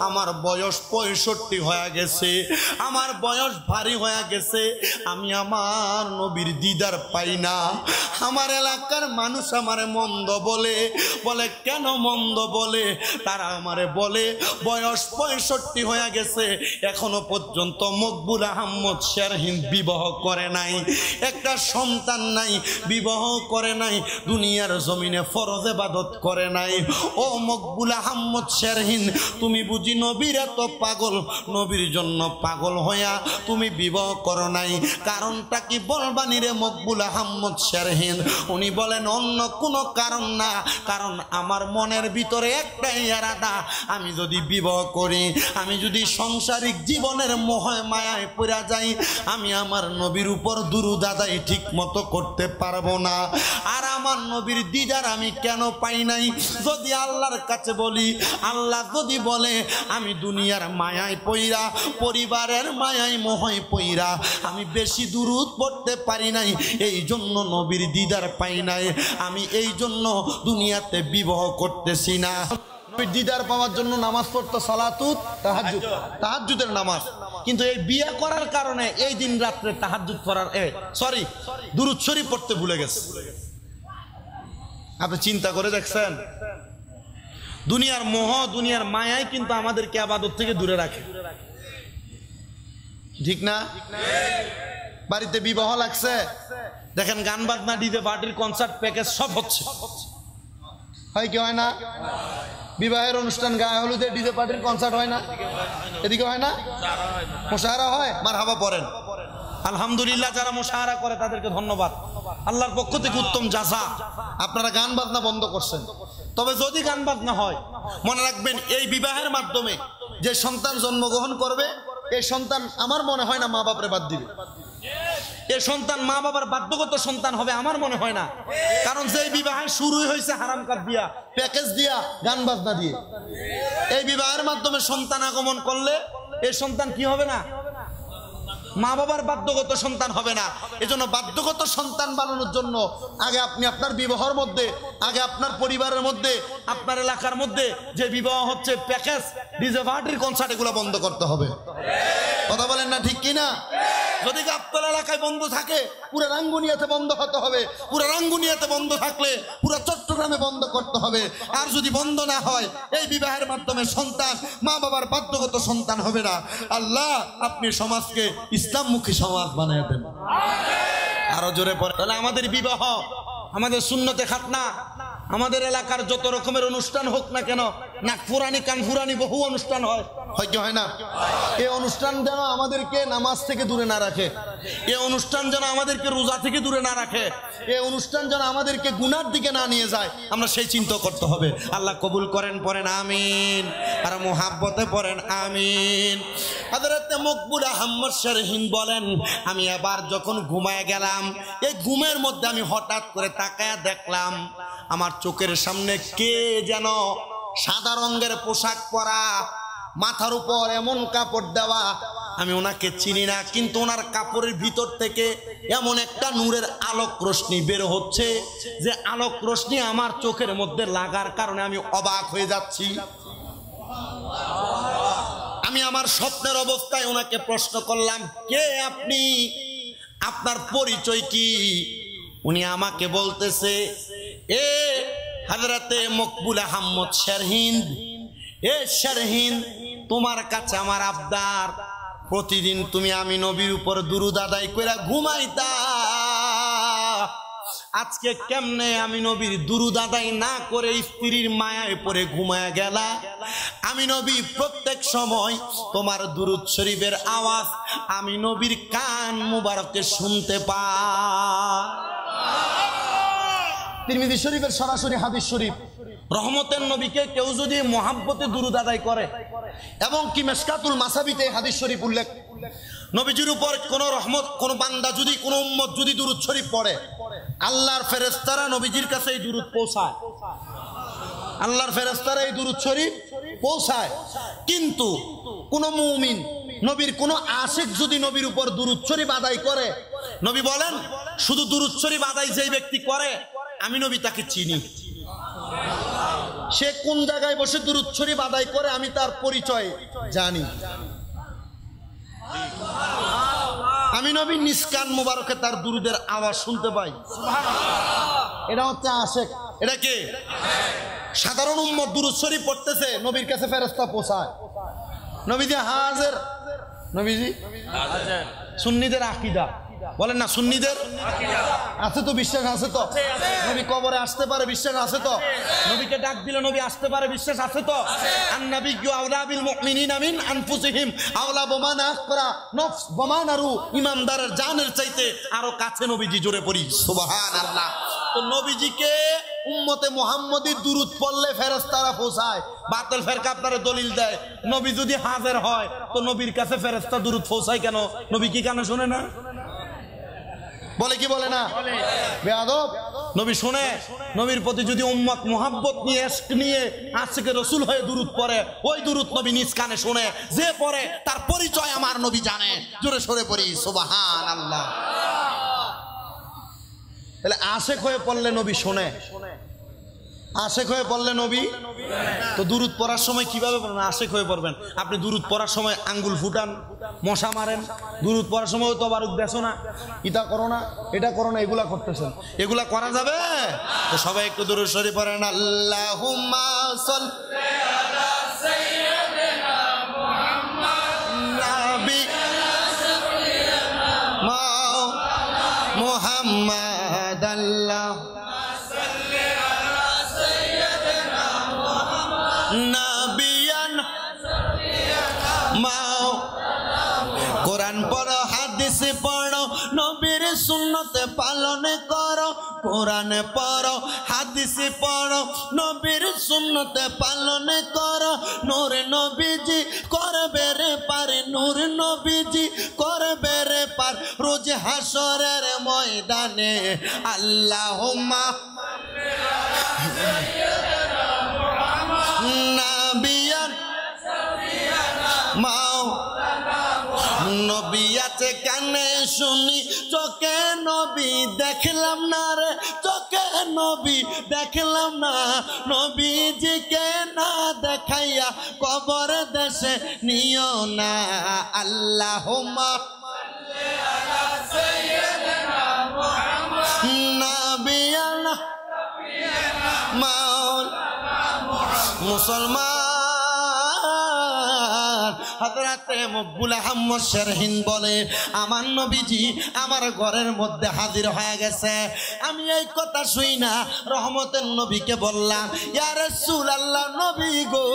আমার বয়স 65 হয়ে গেছে, আমার বয়স ভারী হয়ে গেছে, আমি আমার নবীর দিদার পাই না। আমার এলাকার মানুষ আমারে মন্দ বলে। বলে কেন মন্দ বলে? তারা আমারে বলে বয়স 65 হয়ে গেছে, এখনো পর্যন্ত মকবুল আহমদ শেরহিন্দ বিবাহ করে নাই, একটা সন্তান নাই, বিবাহ করে নাই, দুনিয়ার জমিনে ফরজ ইবাদত করে নাই। ও মকবুল আহমদ শেরহিন্দ, তুমি বুঝি নবীর এত পাগল, নবীর জন্য পাগল হইয়া তুমি বিবাহ করো নাই, কারণটা কি বলবানি রে মকবুল আহমদ শেরহিন্দ? উনি বলেন অন্য কোনো কারণ না, কারণ আমার মনের ভিতরে একটাই ইরাদা, আমি যদি বিবাহ করি, আমি যদি সাংসারিক জীবনের মোহে মায়ায় পড়া যাই, আমি আমার নবীর উপর দুরূদ আদায় ঠিক মতো করতে পারবো না। আর আমার নবীর দিদার আমি কেন পাই নাই? যদি আল্লাহর কাছে বলি, আল্লাহ যদি বলে আমি দুনিয়ার মায়ায় পইরা, পরিবারের মায়ায় মোহে পইরা আমি বেশি দুরূদ পড়তে পারি নাই, এই জন্য নবীর দিদার পাই নাই, আমি এই জন্য দুনিয়াতে বিবাহ করতেছি না। নবীর দিদার পাওয়ার জন্য নামাজ পড়তো, সালাতুত তাহাজ্জুদ, তাহাজ্জুদের নামাজ। কিন্তু এই বিয়ে করার কারণে এই দিন রাত্রে তাহাজ্জুদ পড়ার দুরূদ শরীফ পড়তে ভুলে গেছে। আপনি চিন্তা করে দেখছেন? দুনিয়ার মোহ, দুনিয়ার মায়াই কিন্তু আমাদেরকে ইবাদত থেকে দূরে রাখে, ঠিক না? বাড়িতে বিবাহ লাগছে, দেখেন গান বাজনা, ডিজে পার্টির কনসার্ট প্যাকেজ সব হচ্ছে, হয় কি হয় না? বিবাহের অনুষ্ঠান, গায়ে হলুদে ডিজে পার্টির কনসার্ট হয় না? এদিকে হয় না? মুশাহারা হয়, মারহাবা পড়েন। আলহামদুলিল্লাহ, যারা মুশাহারা করে তাদেরকে ধন্যবাদ, আল্লাহর পক্ষ থেকে উত্তম জাযা। আপনারা গান বাজনা বন্ধ করছেন। তবে যদি গান বাজনা হয়, মনে রাখবেন এই বিবাহের মাধ্যমে যে সন্তান জন্মগ্রহণ করবে এই সন্তান আমার মনে হয় না মা বাপরে বাদ দিবে। এই সন্তান মা বাবার বাধ্যগত সন্তান হবে আমার মনে হয় না, কারণ যে বিবাহে শুরুই হয়েছে হারাম কাজ দিয়া, প্যাকেজ দিয়া, গান বাজনা দিয়ে। এই বিবাহের মাধ্যমে সন্তান আগমন করলে এই সন্তান কি হবে না, মা বাবার বাধ্যগত সন্তান হবে না। এজন্য বাধ্যগত সন্তান বানানোর জন্য আগে আপনি আপনার বিবাহের মধ্যে, আগে আপনার পরিবারের মধ্যে, আপনার এলাকার মধ্যে যে বিবাহ হচ্ছে প্যাকেজ, ডিজে পার্টির কনসার্ট, এগুলো বন্ধ করতে হবে। কথা বলেন না ঠিক কিনা? যদি আপনার এলাকায় বন্ধ থাকে পুরো রাঙ্গুনিয়াতে বন্ধ হতে হবে, পুরো রাঙ্গুনিয়াতে বন্ধ থাকলে পুরো চট্টগ্রামে বন্ধ করতে হবে। আর যদি বন্ধ না হয় এই বিবাহের মাধ্যমে সন্তান মা বাবার বাধ্যগত সন্তান হবে না। আল্লাহ আপনি সমাজকে ইসলামমুখী সমাজ বানিয়ে দেন। আরো জোরে পড়ে। তাহলে আমাদের বিবাহ, আমাদের সুন্নতে খাতনা, আমাদের এলাকার যত রকমের অনুষ্ঠান হোক না কেন, নাকফুরানি কানফুরানি বহু অনুষ্ঠান হয়, হয় কি হয় না? এই অনুষ্ঠান যেন আমাদেরকে নামাজ থেকে দূরে না রাখে, এই অনুষ্ঠান যেন আমাদেরকে রোজা থেকে দূরে না রাখে, এই অনুষ্ঠান যেন আমাদেরকে গুনার দিকে না নিয়ে যায়, আমরা সেই চিন্তা করতে হবে। আল্লাহ কবুল করেন, পড়েন আমিন, আর মুহাব্বতে পড়েন আমিন। হযরত মকবুল আহমদ শারহিন বলেন, আমি এবার যখন ঘুমায় গেলাম, এই ঘুমের মধ্যে আমি হঠাৎ করে তাকায়া দেখলাম আমার চোখের সামনে কে যেন সাদা রঙের পোশাক পরা, মাথার উপর এমন কাপড় দেওয়া, আমি ওনাকে চিনি না, কিন্তু ওনার কাপড়ের ভিতর থেকে এমন একটা নূরের আলোক রশ্মি বের হচ্ছে যে আলোক রশ্মি আমার চোখের মধ্যে লাগার কারণে আমি অবাক হয়ে যাচ্ছি। আমি আমার স্বপ্নের অবস্থায় ওনাকে প্রশ্ন করলাম, কে আপনি, আপনার পরিচয় কি? উনি আমাকে বলতেছে, এ হযরতে মকবুল আহমদ শারহিন, এ শারহিন, তোমার কাছে আমার আবদার, প্রতিদিন তুমি আমি নবীর উপর দুরূদ আদায় কইরা ঘুমাইতা, আজকে কেমনে আমি নবীর দুরূদ আদায় না করে স্ত্রীর মায়ায় পড়ে ঘুমায়া গেলা? আমি নবী প্রত্যেক সময় তোমার দুরূদ শরীফের আওয়াজ আমি নবীর কান মুবারকে শুনতে পাই। তিরমিজি শরীফের সরাসরি হাদিস শরীফ, রহমতের নবীকে কেউ যদি মুহাব্বতে দুরূদ আদায় করে, এবং কি মিশকাতুল মাসাবিতে হাদিস শরীফ উল্লেখ, নবীজির উপর কোন রহমত, কোন বান্দা যদি, কোন উম্মত যদি দুরূদ শরীফ পড়ে, আল্লাহর ফেরেশতারা নবীজির কাছে এই দুরূদ পৌঁছায়, আল্লাহর ফেরেশতারা এই দুরূদ শরীফ পৌঁছায়। কিন্তু কোন মুমিন, নবীর কোন আশিক যদি নবীর উপর দুরূদ শরীফ আদায় করে, নবী বলেন শুধু দুরূদ শরীফ আদায় যেই ব্যক্তি করে আমি নবী তাকে চিনি, সে কোন জায়গায় বসে দুরূদ শরীফ আদায় করে আমি তার পরিচয় জানি। আমি নবী নিষ্কান মুবারকে তার দুরূদের আওয়াজ শুনতে পাই। এটা হচ্ছে আশিক। এটা কে? সাধারণ উম্মত দুরূদ শরীফ পড়তেছে, নবীর কাছে ফেরেশতা পৌঁছায়, নবীজি হাজির, নবীজি হাজির। সুন্নিদের আকীদা বলেন না, সুন্নিদের আছে তো, বিশ্বাস আছে তো? নবী কবরে আসতে পারে, বিশ্বাস আছে তো? নবীকে ডাক দিলে নবী আসতে পারে, বিশ্বাস আছে তো? আন-নাবিয়্যু আওলা বিল মুমিনিনা মিন আনফুসিহিম, আওলা বিমান আখরা নফস বিমানারু, ইমানদারের জানের চাইতে আরো কাছে নবীজি, জোরে পড়ি সুবহানাল্লাহ। তো নবীজিকে উম্মতে মুহাম্মদী দুরূদ পড়লে ফেরেশতারা পৌঁছায়। বাতিল ফেরকা আপনারা দলিল দেয়, নবী যদি হাজির হয় তো নবীর কাছে ফেরেশতা দুরূদ পৌঁছায় কেন? নবী কি কানে শুনে না? বলে কি বলে না? বেয়াদব। নবী শুনে, নবীর প্রতি যদি উম্মত মুহাব্বত নিয়ে আশিকে রাসূল হয়ে দুরূদ পড়ে, ওই দুরূদ নবী নিজ কানে শুনে, যে পড়ে তার পরিচয় আমার নবী জানে। জোরে সরে পড়ি সুবহানাল্লাহ। তাহলে আশিক হয়ে পড়লে নবী শুনে, আশিক হয়ে পড়লে নবী তো দুরূদ পড়ার সময় কিভাবে পড়বেন? আশিক হয়ে পড়বেন। আপনি দুরূদ পড়ার সময় আঙ্গুল ফুটান, মশা মারেন, দুরূদ পড়ার সময় তো বারুদ বেছো না, ইটা করো না, এটা করো না, এগুলা করতেছেন, এগুলা করা যাবে? তো সবাই একটু দুরূদ শরীফ পড়েন। আল্লাহুম্মা সাল্লি আলা সাইয়্যিদিনা মুহাম্মাদ নাবি মুহাম্মাদ আল্লাহ নাবিয়ান মাও। কোরআন পড়ো, হাদিস পড়ো, নবীর সুন্নত পালন করো, কোরআনে পড়ো হাদিসে পড়ো নবীর সুন্নতে পালন করো নূর নবীজি করবে রে পার নূর নবীজি করবে রে পার রোজ হাসরের ময়দানে আল্লাহুম্মা নাবিয়ান মাও নবী আছে কানে শুনি চোখে নবী দেখলাম না রে চোখে নবী দেখলাম না নবীজিকে না দেখাইয়া কবর দেশে নিও না আল্লাহুম্মা নাবিয়ানা মুসলমান হযরতে মকবুল আহমদ শারহিন বলে আমার নবীজি আমার ঘরের মধ্যে হাজির হয়ে গেছে আমি এই কথা শুই না রহমতের নবীকে বললাম ইয়া রাসূলুল্লাহ নবী গো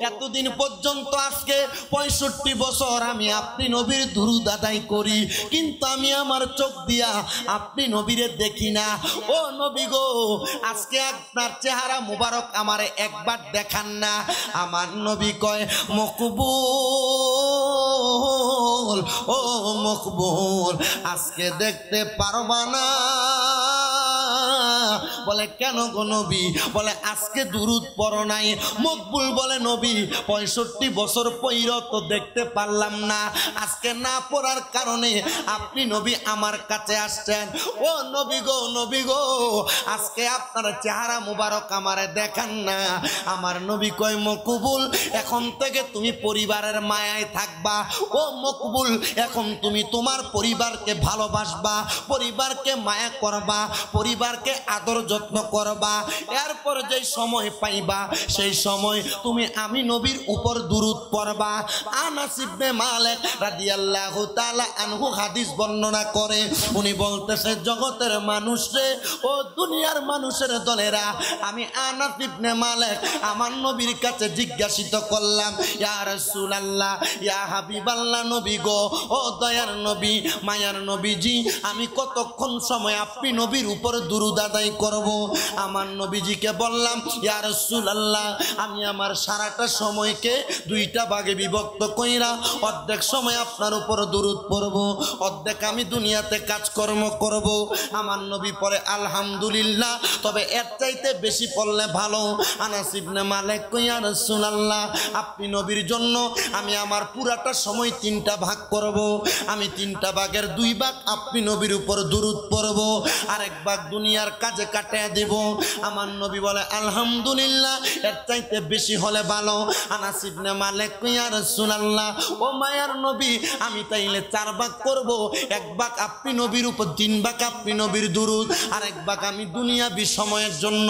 এতদিন পর্যন্ত আজকে 65 বছর আমি আপনি নবীর দুরূদ আদায় করি কিন্তু আমি আমার চোখ দিয়া আপনি নবীরে দেখি না ও নবী গো আজকে আপনার চেহারা মুবারক আমারে একবার দেখান না আমার নবী কয় মকবুল ও মকবুল আজকে দেখতে পারবা না বলে কেন গো নবী বলে আজকে দুরূদ পড়ো নাই মকবুল বলে নবী 65 বছর পইরো তো দেখতে পারলাম না আজকে না পড়ার কারণে আপনি নবী আমার কাছে আসছেন ও নবী গো আজকে আপনার চেহারা মুবারক আমারে দেখান না আমার নবী কয় মকবুল এখন থেকে তুমি পরিবারের মায়ায় থাকবা ও মকবুল এখন তুমি তোমার পরিবারকে ভালোবাসবা পরিবারকে মায়া করবা পরিবারকে আদর যত্ন করবা এরপর যেই সময় পাইবা সেই সময় তুমি আমি নবীর উপর দুরূদ পড়বা আনাস ইবনে মালিক রাদিয়াল্লাহু তাআলা আনহু হাদিস বর্ণনা করে উনি বলতেছে জগতের মানুষরে ও দুনিয়ার মানুষের দলেরা আমি আনাস ইবনে মালিক আমার নবীর কাছে জিজ্ঞাসিত করলাম ইয়া রাসূলুল্লাহ ইয়া হাবিবাল্লাহ নবী গো ও দয়ার নবী মায়ার নবীজি আমি কতক্ষণ সময় আপনি নবীর উপর দুরূদ আদায় করব আমার নবীজিকে বললাম ইয়া রাসূলুল্লাহ আমি আমার সারাটা সময়কে দুইটা ভাগে বিভক্ত কইরা অর্ধেক সময় আপনার উপর দুরূদ পড়ব অর্ধেক আমি দুনিয়াতে কাজকর্ম করব আমার নবী পড়ে আলহামদুলিল্লাহ তবে এর চাইতে বেশি পড়লে ভালো আনাস ইবনে মালিক কই ইয়া রাসূলুল্লাহ আপনি নবীর জন্য আমি আমার পুরাটা সময় তিনটা ভাগ করব আমি তিনটা ভাগের দুই ভাগ আপনি নবীর উপর দুরূদ পড়ব আরেক ভাগ দুনিয়ার কাজে কাটিয়ে দেব আমার নবী বলে আলহামদুলিল্লাহ এর চাইতে বেশি হলে ভালো আনাস ইবনে মালিক কই ইয়া রাসূলুল্লাহ ও মায়ার নবী আমি তাইলে 4 ভাগ করব এক ভাগ আপনি নবীর উপর 3 ভাগ আপনি নবীর দুরূদ আরেক ভাগ আমি দুনিয়াবি সময়ের জন্য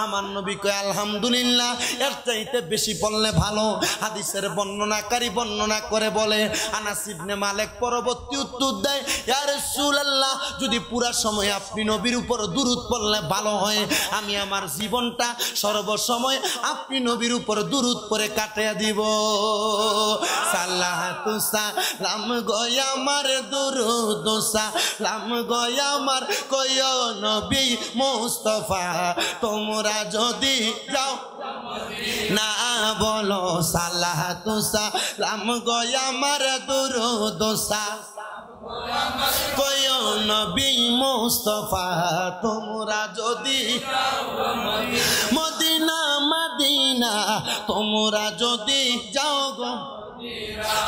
আমার নবী কয় আলহামদুলিল্লাহ এর চাইতে বেশি বললে ভালো হাদিসের বর্ণনাকারী বর্ণনা করে বলে আনাস ইবনে মালিক পরবর্তী উত্তর দেয় ইয়া রাসূলুল্লাহ যদি পুরা সময় আপনি নবীর উপর দুরূদ পড়লে ভালো হয় আমি আমার জীবনটা সর্বসময় আপনি নবীর উপর দুরূদ পড়ে কাটিয়ে দিব সালাতু সালাম গো আমার দুরূদ সালাম গো আমার কয় নবী মুস্তাফা তোমরা যদি যাও না বলো সালাতু সালাম গো আমার দুরূদ কয় নবী মুস্তাফা তোমরা যদি মদিনা মদিনা তোমরা যদি যাও গো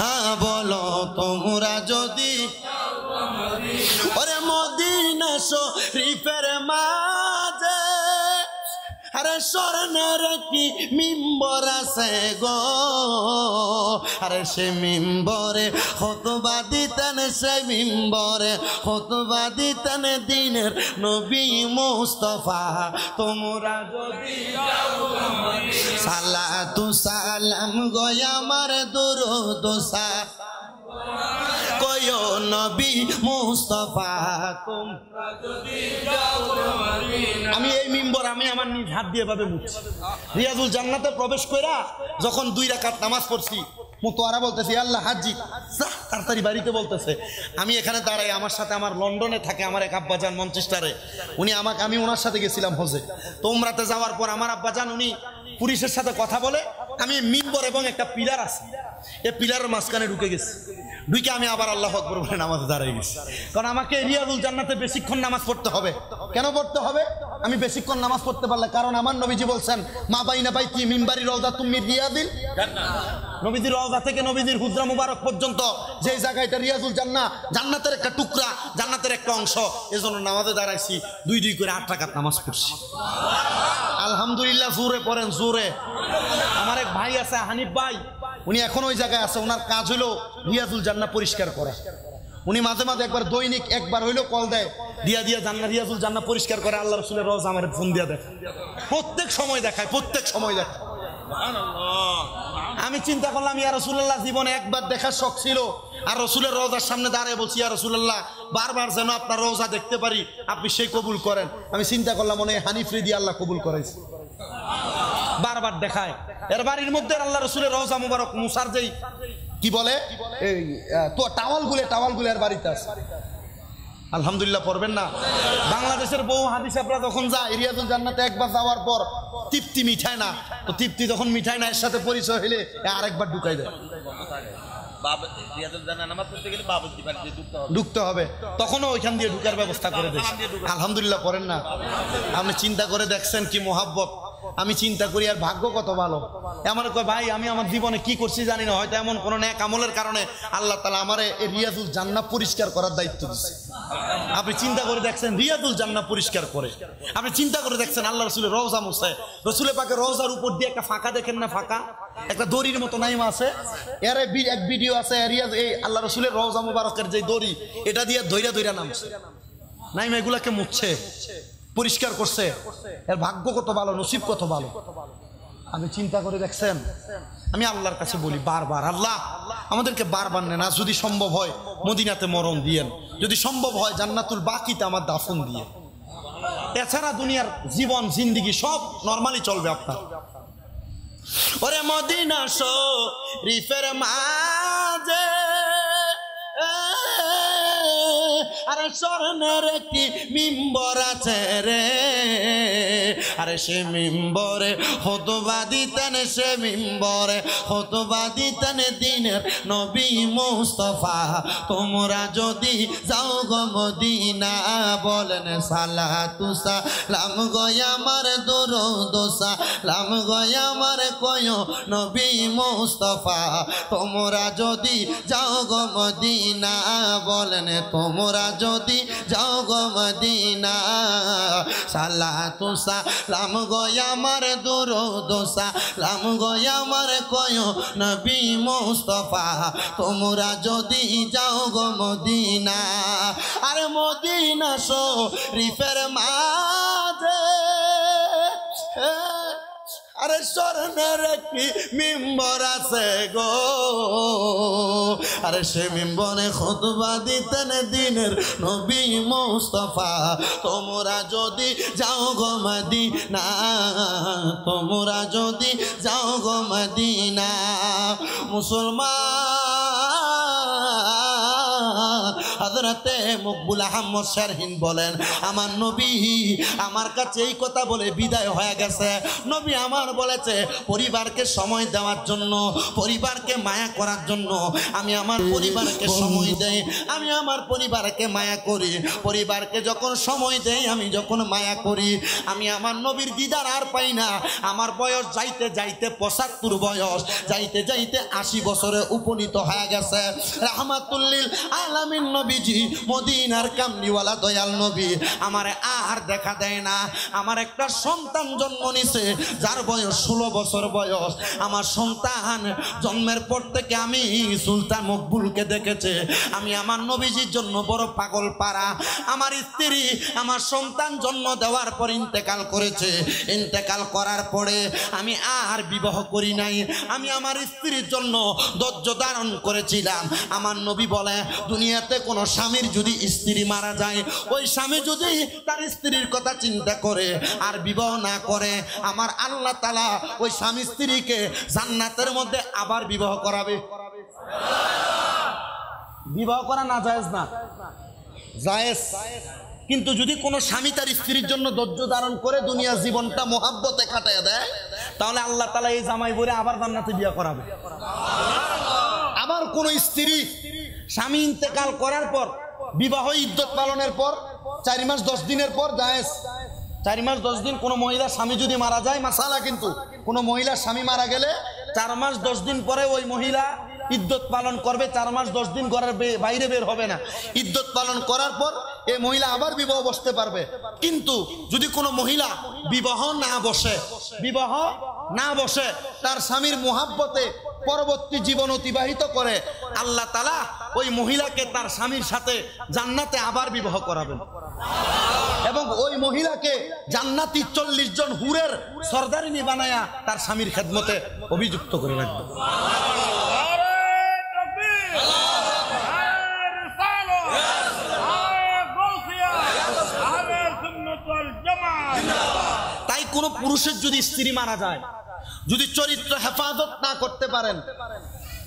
হ্যাঁ বলো তোমরা যদি ওরে মদিনা শরীফের মাঝে আরে স্বর্ণের কি মিম্বর আছে গো আরে সে মিম্বরে খুতবা দিতেন সে মিম্বরে খুতবা দিতেন দিনের নবী মুস্তাফা তোমরা যদি সালাতু সালাম গো আমার দুরূদ কয় নবী মুস্তাফা তোমরা যদি যাও মদিনা আমি এই মিম্বর আমি আমার নিজ হাত দিয়ে ভাবে মুছছি রিয়াজুল জান্নাতে প্রবেশ কইরা যখন 2 রাকাত নামাজ পড়ছি মুতোয়ারা বলতেছি আল্লাহ হাজি তাড়াতাড়ি বাড়িতে বলতেছে। আমি এখানে দাঁড়াই, আমার সাথে আমার লন্ডনে থাকে আমার এক আব্বাজান মঞ্চেস্টারে, উনি আমাকে, আমি ওনার সাথে গেছিলাম হজে। তো উমরাতে যাওয়ার পর আমার আব্বাজান উনি পুলিশের সাথে কথা বলে, আমি মিম্বর এবং একটা পিলার আছে, এই পিলারের মাঝখানে ঢুকে গেছি। ঢুকে আমি আবার আল্লাহু আকবার বলে নামাজে দাঁড়িয়ে গেছি। কারণ আমাকে রিয়াজুল জান্নাতে বেশিক্ষণ নামাজ পড়তে হবে। কেন পড়তে হবে? আমি বেশিক্ষণ নামাজ পড়তে পারলে, কারণ আমার নবীজি বলছেন মা বাইনা বাইতি মিম্বারি রওজা তুমি রিয়াদিল জান্নাহ। নবীজির রওজা থেকে নবীজির হুজরা মুবারক পর্যন্ত যে জায়গাটা রিয়াজুল জান্নাহ, জান্নাতের একটা টুকরা, জান্নাতের একটা অংশ। এজন্য নামাজে দাঁড়াইছি, 2 করে 8 রাকাত নামাজ পড়ছি। আলহামদুলিল্লাহ। জোরে পড়েন, জোরে। আমার এক ভাই আছে হানিফ ভাই, উনি এখন ওই জায়গায় আছে। ওনার কাজ হলো রিয়াজুল জান্নাহ পরিষ্কার করা। উনি মাঝে মাঝে একবার দৈনিক একবার হইলো কল দেয়, দিয়া জান্নাত রিয়াজুল জান্নাহ পরিষ্কার করে। আল্লাহ রাসূলের রওজা আমার ফোন দিয়া দেখায়, প্রত্যেক সময় দেখায়, প্রত্যেক সময় দেখায়। আমি চিন্তা করলাম ইয়া রাসূলুল্লাহ, জীবনে একবার দেখার শখ ছিল, আর রাসূলের রওজার সামনে দাঁড়িয়ে বলছি ইয়া রাসূলুল্লাহ বারবার যেন আপনার রওজা দেখতে পারি, আপনি সেই কবুল করেন। আমি চিন্তা করলাম মনে হয় হানিফ রে দিয়ে আল্লাহ কবুল করাইছে, বারবার দেখায়। এর বাড়ির মধ্যে আল্লাহ রাসূলের রওজা মুবারক মুসার যেই কি বলে এই তো টাওয়ালগুলো এর বাড়িতে আছে। আলহামদুলিল্লাহ পড়বেন না? বাংলাদেশের বহু হাদিস আপনারা যখন যায় রিয়াজুল জান্নাতে একবার যাওয়ার পর তৃপ্তি মিঠায় না, তো তৃপ্তি যখন মিঠায় না, এর সাথে পরিচয় হলে আরেকবার ঢুকাই দেয়। ঢুকতে হবে, তখনও ওইখান দিয়ে ঢুকার ব্যবস্থা করে দেয়। আলহামদুলিল্লাহ পড়েন না? আপনি চিন্তা করে দেখছেন কি মোহাব্বত। আমি চিন্তা করি আর ভাগ্য কত ভালো। আমার কয় ভাই আমি আমার জীবনে কি করছি জানি না, হয়তো এমন কোন নেক আমলের কারণে আল্লাহ তাআলা আমারে এই রিয়াজুল জান্নাহ পরিষ্কার করার দায়িত্ব দিয়েছে। আপনি চিন্তা করে দেখছেন রিয়াজুল জান্নাহ পরিষ্কার করে, আপনি চিন্তা করে দেখছেন আল্লাহ রাসূলের রওজা মুছে, রাসূলের পাকের রওজার উপর দিয়ে একটা ফাঁকা দেখেন না, ফাঁকা একটা দড়ির মতো নাইমা আছে। এর এক ভিডিও আছে, রিয়াজ এই আল্লাহ রাসূলের রওজা মুবারকের যে দড়ি, এটা দিয়ে ধইরা নামছে, নাইমা এগুলাকে মুছছে, পরিষ্কার করছে। এর ভাগ্য কত ভালো, নসিব কত ভালো। আমি চিন্তা করে দেখছেন। আমি আল্লাহর কাছে বলি বারবার, আল্লাহ আমাদেরকে বারবার নেন, আর যদি সম্ভব হয় মদিনাতে মরণ দিয়েন, যদি সম্ভব হয় জান্নাতুল বাকিতে আমার দাফন দিয়ে। এছাড়া দুনিয়ার জীবন জিন্দিগি সব নরমালি চলবে আপনার। ওরে মদিনা শরীফের মাঝে আরে স্বর্ণের একটি মিম্বর আছে রে, আরে সে মিম্বরে খুতবা দিতেন, সে মিম্বরে খুতবা দিতেন দিনের নবী মুস্তাফা। তোমরা যদি যাও গো মদিনা, বলেন সালাতু সালাম গো আমার দরুদ সালাম গো আমার কয় নবী মুস্তাফা। তোমরা যদি যাও গো মদিনা, বলেন তোমরা যদি যাও গো মদিনা, সালাতু সালাম গো আমার দরুদ সালাম গো আমার কয় নবী মুস্তাফা। তোমরা যদি যাও গো মদিনা, আরে মদিনা শরীফের মাঝে আরে স্বর্ণের একটি মিম্বর আছে গো, আরে সে মিম্বরে খুতবা দিতেন দিনের নবী মুস্তাফা। তোমরা যদি যাও গো মদিনা, তোমরা যদি যাও গো মদিনা, মুসলমান হযরতে মকবুল আহমদ শারহিন বলেন, আমার নবী আমার কাছে এই কথা বলে বিদায় হয়ে গেছে। নবী আমার বলেছে পরিবারকে সময় দেওয়ার জন্য, পরিবারকে মায়া করার জন্য। আমি আমার পরিবারকে সময় দেই, আমি আমার পরিবারকে মায়া করি। পরিবারকে যখন সময় দেই, আমি যখন মায়া করি, আমি আমার নবীর দিদার আর পাই না। আমার বয়স যাইতে যাইতে 75 বয়স, যাইতে যাইতে 80 বছরে উপনীত হয়ে গেছে। রাহমাতুল লিল আলামিন নবীজি, মদিনার কামলিওয়ালা দয়াল নবী আমারে আর দেখা দেয় না। আমার একটা সন্তান জন্ম নিছে যার বয়স 16 বছর বয়স। আমার সন্তান জন্মের পর থেকে আমি সুলতান মকবুলকে দেখেছে। আমি আমার নবীজির জন্য বড় পাগল পারা। আমার স্ত্রী আমার সন্তান জন্ম দেওয়ার পর ইন্তেকাল করেছে। ইন্তেকাল করার পরে আমি আর বিবাহ করি নাই। আমি আমার স্ত্রীর জন্য ধৈর্য ধারণ করেছিলাম। আমার নবী বলে, দুনিয়াতে কোনো স্বামীর যদি স্ত্রী মারা যায়, ওই স্বামী যদি তার স্ত্রীর কথা চিন্তা করে আর বিবাহ না করে, আমার আল্লাহ তাআলা ওই স্বামী স্ত্রীকে জান্নাতের মধ্যে আবার বিবাহ করাবে। বিবাহ করা না জায়েজ না? জায়েজ। কিন্তু যদি কোনো স্বামী তার স্ত্রীর জন্য ধৈর্য ধারণ করে দুনিয়া জীবনটা মোহাব্বতে কাটায় দেয়, তাহলে আল্লাহ তাআলা এই জামাই বলে আবার জান্নাতে বিয়ে করাবে। আবার কোন স্ত্রী স্বামী ইন্তেকাল করার পর বিবাহ ইদ্যত পালনের পর 4 মাস 10 দিনের পর জায়েজ। 4 মাস 10 দিন কোনো মহিলার স্বামী যদি মারা যায়, মাসালা কিন্তু কোনো মহিলার স্বামী মারা গেলে 4 মাস 10 দিন পরে ওই মহিলা ইদ্যত পালন করবে। 4 মাস 10 দিন ঘরের বাইরে বের হবে না। ইদ্যত পালন করার পর এই মহিলা আবার বিবাহ বসতে পারবে। কিন্তু যদি কোনো মহিলা বিবাহ না বসে তার স্বামীর মোহাব্বতে পরবর্তী জীবন অতিবাহিত করে, আল্লাহ তাআলা ওই মহিলাকে তার স্বামীর সাথে জান্নাতে আবার বিবাহ করাবেন এবং ওই মহিলাকে জান্নাতি 40 জন হুরের সরদারিনী বানায়া তার স্বামীর খেদমতে অভিযুক্ত করে রাখবে। তাই কোন পুরুষের যদি স্ত্রী মারা যায়, যদি চরিত্র হেফাজত না করতে পারেন,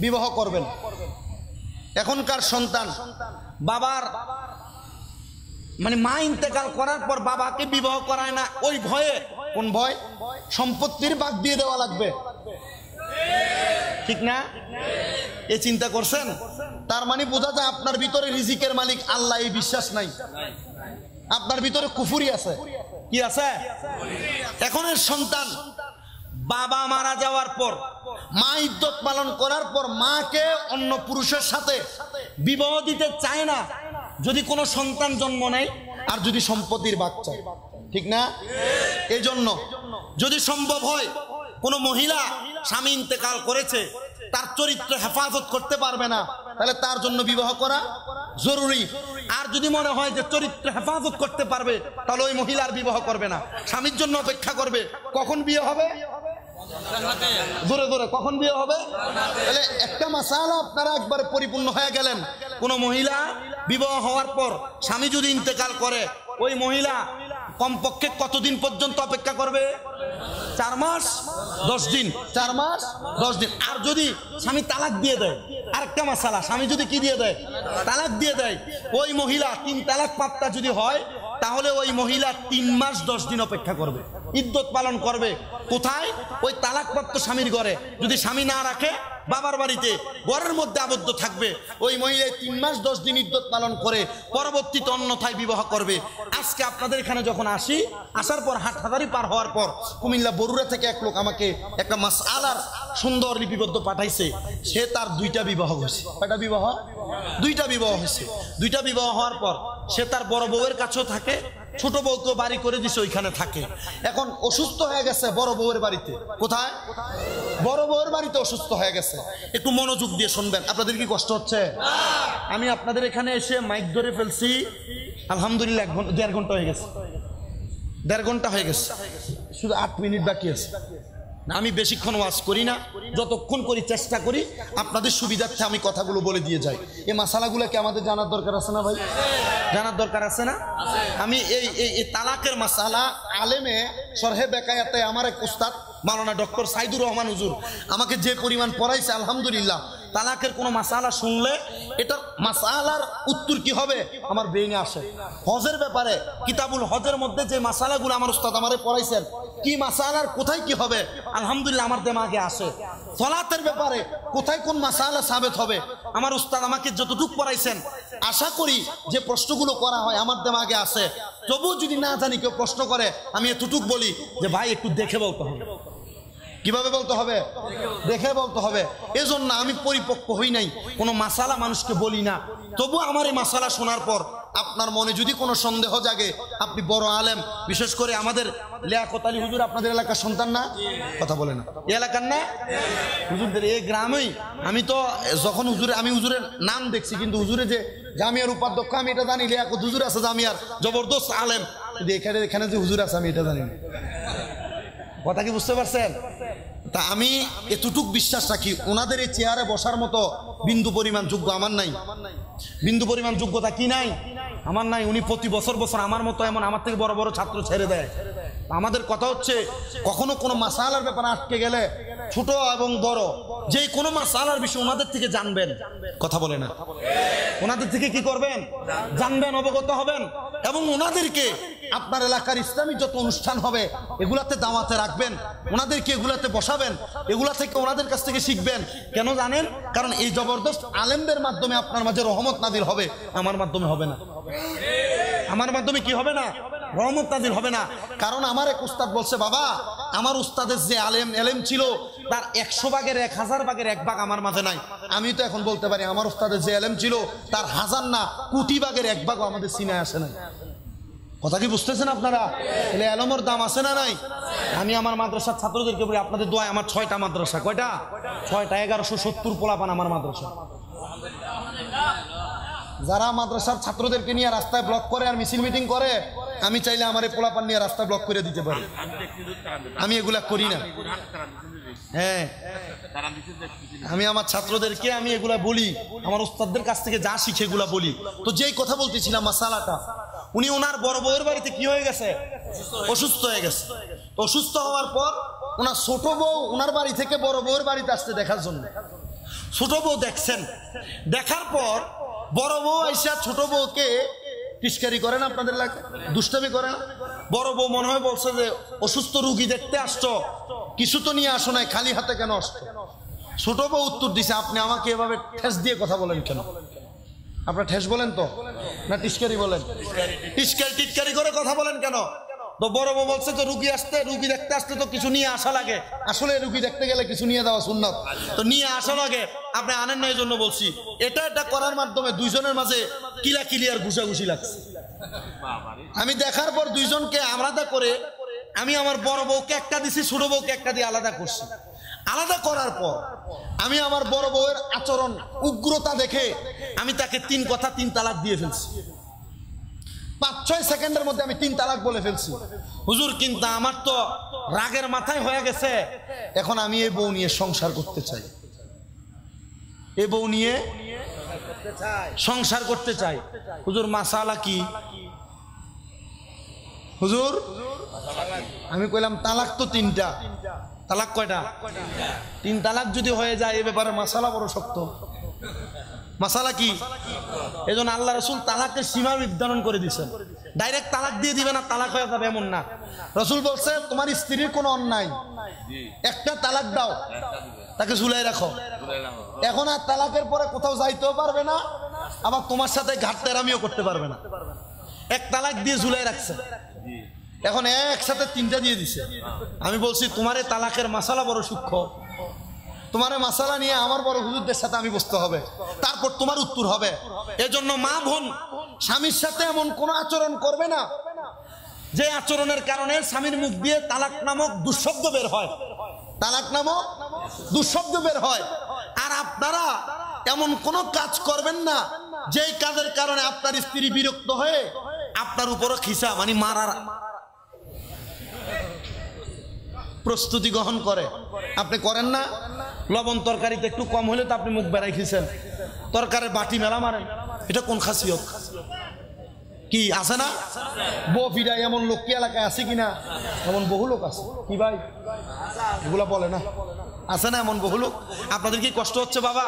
বিবাহ করবেন। এখনকার সন্তান বাবার মানে মা ইন্তেকাল করার পর বাবাকে বিবাহ করায় না, ওই ভয়ে। কোন ভয়? সম্পত্তির ভাগ দিয়ে দেওয়া লাগবে, ঠিক না? এই চিন্তা করছেন? তার মানে বোঝা যায় আপনার ভিতরে রিজিকের মালিক আল্লাহ এই বিশ্বাস নাই, আপনার ভিতরে কুফরি আছে। কি আছে? এখনের সন্তান বাবা মারা যাওয়ার পর মা ইদ্যত পালন করার পর মাকে অন্য পুরুষের সাথে বিবাহ দিতে চায় না, যদি কোনো সন্তান জন্ম নেয় আর যদি সম্পত্তির ভাগ চায়, ঠিক না? এই জন্য যদি সম্ভব হয় কোনো মহিলা স্বামী ইন্তেকাল করেছে, তার চরিত্র হেফাজত করতে পারবে না, তাহলে তার জন্য বিবাহ করা জরুরি। আর যদি মনে হয় যে চরিত্র হেফাজত করতে পারবে, তাহলে ওই মহিলার বিবাহ করবে না, স্বামীর জন্য অপেক্ষা করবে। কখন বিয়ে হবে? জোরে জোরে কখন বিয়ে হবে? তাহলে একটা মাসালা আপনারা একবার পরিপূর্ণ হয়ে গেলেন। কোন মহিলা বিবাহ হওয়ার পর স্বামী যদি ইন্তেকাল করে, ওই মহিলা কমপক্ষে কতদিন পর্যন্ত অপেক্ষা করবে? 4 মাস 10 দিন। 4 মাস 10 দিন। আর যদি স্বামী তালাক দিয়ে দেয়, আরেকটা মাসালা, স্বামী যদি কি দিয়ে দেয়? তালাক দিয়ে দেয়, ওই মহিলা 3 তালাক প্রাপ্তা যদি হয়, তাহলে ওই মহিলা 3 মাস 10 দিন অপেক্ষা করবে, ইদ্যত পালন করবে। কোথায়? ওই তালাকপ্রাপ্ত স্বামীর ঘরে। যদি স্বামী না রাখে, বাবার বাড়িতে ঘরের মধ্যে আবদ্ধ থাকবে। ওই মহিলায় 3 মাস 10 দিন ইদ্যত পালন করে পরবর্তীতে অন্যথায় বিবাহ করবে। আজকে আপনাদের এখানে যখন আসি, আসার পর হাটহাজারি পার হওয়ার পর কুমিল্লা বরুড়া থেকে এক লোক আমাকে একটা মাসআলার সুন্দর লিপিবদ্ধ পাঠাইছে। সে তার 2টা বিবাহ হয়েছে। কয়টা বিবাহ? 2টা বিবাহ হয়েছে। 2টা বিবাহ হওয়ার পর সে তার বড় বউয়ের কাছেও থাকে, ছোট বউ তো বাড়ি করে দিছে, ওইখানে থাকে। এখন অসুস্থ হয়ে গেছে বড় বউয়ের বাড়িতে। কোথায়? বড় বউয়ের বাড়িতে অসুস্থ হয়ে গেছে। একটু মনোযোগ দিয়ে শুনবেন। আপনাদের কি কষ্ট হচ্ছে? আমি আপনাদের এখানে এসে মাইক ধরে ফেলছি, আলহামদুলিল্লাহ 1.5 ঘন্টা হয়ে গেছে। 1.5 ঘন্টা হয়ে গেছে, শুধু 8 মিনিট বাকি আছে। আমি বেশিক্ষণ ওয়াজ করি না, যতক্ষণ করি চেষ্টা করি আপনাদের সুবিধার্থে আমি কথাগুলো বলে দিয়ে যাই। এই মাসালাগুলো কি আমাদের জানার দরকার আছে না ভাই? জানার দরকার আছে না? আমি এই তালাকের মাসালা আলেমে শরহে বেকায়াতে আমার এক উস্তাদ মাওলানা ডক্টর সাইদুর রহমান হুজুর আমাকে যে পরিমাণ পড়াইছে, আলহামদুলিল্লাহ। তালাকের কোনো মাসালা শুনলে এটার মাসালার উত্তর কি হবে আমার ব্রেইনে আসে। হজের ব্যাপারে কিতাবুল হজের মধ্যে যে মাসালাগুলো আমার উস্তাদ আমারে পড়াইছেন, কি মাসালার কোথায় কি হবে, আলহামদুলিল্লাহ আমার দেমাগে আসে। সালাতের ব্যাপারে কোথায় কোন মাসালা সাবেত হবে, আমার উস্তাদ আমাকে যতটুকু পড়াইছেন, আশা করি যে প্রশ্নগুলো করা হয় আমার দেমাগে আসে। তবুও যদি না জানি কেউ প্রশ্ন করে, আমি এতটুকু বলি যে ভাই একটু দেখে বলতে হবে। কিভাবে বলতে হবে? দেখে বলতে হবে। এজন্য আমি পরিপক্ক হই নাই, কোনো মাসালা মানুষকে বলি না। তবু আমার এই মাসালা শোনার পর আপনার মনে যদি কোনো সন্দেহ জাগে, আপনি বড় আলেম, বিশেষ করে আমাদের লিয়াকত আলী হুজুর আপনাদের এলাকার সন্তান না? কথা বলে না, এই এলাকার না? হুজুরদের এই গ্রামেই আমি তো যখন আমি হুজুরের নাম দেখছি, কিন্তু হুজুরে যে জামিয়ার উপাধ্যক্ষ আমি এটা জানি, লিয়াকত হুজুর আছে জামিয়ার, জবরদস্ত আলেম, কিন্তু এখানে যে হুজুর আছে আমি এটা জানি না। কথা কি বুঝতে পারছেন? তা আমি এতটুক বিশ্বাস রাখি, ওনাদের এই চেয়ারে বসার মতো বিন্দু পরিমাণ যোগ্য আমার নাই। বিন্দু পরিমাণ যোগ্যতা কি নাই? আমার নাই। উনি প্রতি বছর আমার মতো এমন আমার থেকে বড় বড় ছাত্র ছেড়ে দেয়। আমাদের কথা হচ্ছে, কখনো কোনো মাসালার ব্যাপারে আটকে গেলে ছোট এবং বড় যে কোনো মাসালার বিষয় ওনাদের থেকে জানবেন, কথা বলে না, ওনাদের থেকে কি করবেন, জানবেন, অবগত হবেন, এবং ওনাদেরকে আপনার এলাকার ইসলামী যত অনুষ্ঠান হবে এগুলাতে দাওয়াতে রাখবেন, ওনাদেরকে এগুলাতে বসাবেন, এগুলা থেকে ওনাদের কাছ থেকে শিখবেন। কেন জানেন? কারণ এই জবরদস্ত আলেমদের মাধ্যমে আপনার মাঝে রহমত নাজিল হবে, আমার মাধ্যমে হবে না। আমার মাধ্যমে কি হবে না? রহমত নাজিল হবে না। কারণ আমার এক উস্তাদ বলছে, বাবা আমার উস্তাদের যে এলেম ছিল তার 100 ভাগের 1000 ভাগের 1 ভাগ আমার মাঝে নাই। আমি তো এখন বলতে পারি আমার উস্তাদের যে এলেম ছিল তার 1000 না কোটি ভাগের 1 ভাগও আমাদের সিনায় আসে নাই। কথা কি বুঝতেছেন আপনারা? তাহলে এলমের দাম আছে না নাই? আমি আমার মাদ্রাসার ছাত্রদেরকে বলি, আপনাদের দোয়ায় আমার 6টা মাদ্রাসা। কয়টা? 6টা। 1170 পোলাপান আমার মাদ্রাসা। যারা মাদ্রাসার ছাত্রদেরকে নিয়ে রাস্তায় ব্লক করে আর মিছিল মিটিং করে, আমি চাইলে আমার এই পোলাপান নিয়ে রাস্তা ব্লক করে দিতে পারি। আমি এগুলা করি না। হ্যাঁ, আমি আমার ছাত্রদেরকে আমি এগুলা বলি, আমার উস্তাদদের কাছ থেকে যা শিখে এগুলা বলি। তো যেই কথা বলতেছিলাম মাসালাটা, উনি ওনার বড় বউয়ের বাড়িতে কি হয়ে গেছে? অসুস্থ হয়ে গেছে। অসুস্থ হওয়ার পর ওনার ছোট বউ ওনার বাড়ি থেকে বড় বউয়ের বাড়িতে আসতে দেখার জন্য। ছোট বউ দেখছেন, দেখার পর বড় বউ আইসা ছোট বউকে টিস্কারি করে না, আপনাদের লাগে দুষ্টামি করে না? বড় বউ মনে হয় বলছে যে অসুস্থ রুগী দেখতে আসছো, কিছু তো নিয়ে আসো নাই, খালি হাতে কেন আসছো? ছোট বউ উত্তর দিছে, আপনি আমাকে এভাবে ঠেস দিয়ে কথা বলেন কেন? আপনার ঠেস বলেন তো না টিস্কারি বলেন? টিটকারি করে কথা বলেন কেন? তো বড় বউ বলছে তো রুগী দেখতে আসতে তো কিছু নিয়ে আসা লাগে। আসলে রুগী দেখতে গেলে কিছু নিয়ে দেওয়া সুন্নাত, তো নিয়ে আসা লাগে, আপনি আনেন না, এই জন্য বলছি। এটা করার মাধ্যমে দুইজনের মাঝে কিলিয়ার ঘুষাঘুষি লাগছে। আমি দেখার পর দুইজনকে আলাদা করে আমি আমার বড় বউকে একটা দিছি, ছোট বউকে একটা দিয়ে আলাদা করছি। আলাদা করার পর আমি আমার বড় বউয়ের আচরণ উগ্রতা দেখে আমি তাকে 3 কথা 3 তালাক দিয়ে ফেলছি। 5-6 সেকেন্ডের মধ্যে আমি 3 তালাক বলে ফেলছি। হুজুর, কিন্তু আমার তো রাগের মাথায় হয়ে গেছে, এখন আমি এই বউ নিয়ে সংসার করতে চাই, এই বউ নিয়ে সংসার করতে চাই। হুজুর মাসালা কি? হুজুর আমি কইলাম তালাক তো 3টা। তালাক কয়টা? 3 তালাক যদি হয়ে যায় এ ব্যাপারে মাসালা বড় শক্ত। মাসালা কি? এজন্য আল্লাহ রাসূল তালাকের সীমা নির্ধারণ করে দিয়েছেন। ডাইরেক্ট তালাক দিয়ে দিবে না, তালাক হয়ে যাবে এমন না। রাসূল বলছে তোমার স্ত্রীর কোনো অন্যায়, একটা তালাক দাও, তাকে ঝুলাই রাখো। এখন আর তালাকের পরে কোথাও যাইতেও পারবে না, আবার তোমার সাথে ঘাটতেরামিও করতে পারবে না। এক তালাক দিয়ে ঝুলাই রাখছে, এখন একসাথে 3টা দিয়ে দিছে। আমি বলছি তোমার এই তালাকের মাসালা বড় সূক্ষ্ম, তোমার মাসালা নিয়ে আমার বড় হুজুরদের সাথে আমি বসতে হবে, তারপর তোমার উত্তর হবে। এজন্য মা বোন স্বামীর সাথে এমন কোন আচরণ করবে না যে আচরণের কারণে স্বামীর মুখ দিয়ে তালাক নামক দুঃশব্দ বের হয়, তালাক নামক দুঃশব্দ বের হয়। আর আপনারা এমন কোন কাজ করবেন না যেই কাজের কারণে আপনার স্ত্রী বিরক্ত হয়ে আপনার উপরও খিসা মানে মারার প্রস্তুতি গ্রহণ করে। আপনি করেন না? লবণ তরকারিতে একটু কম হলে তো আপনি মুখ বেড়াই খেয়েছেন, তরকারির বাটি মেলা মারেন, এটা কোন খাসিয়ত? কি আছে না? বউ ফিরাই এমন লোক কি এলাকায় আছে কিনা? এমন বহু লোক আছে। কি ভাই এগুলা বলে না? আছে না এমন বহু লোক? আপনাদের কি কষ্ট হচ্ছে বাবা?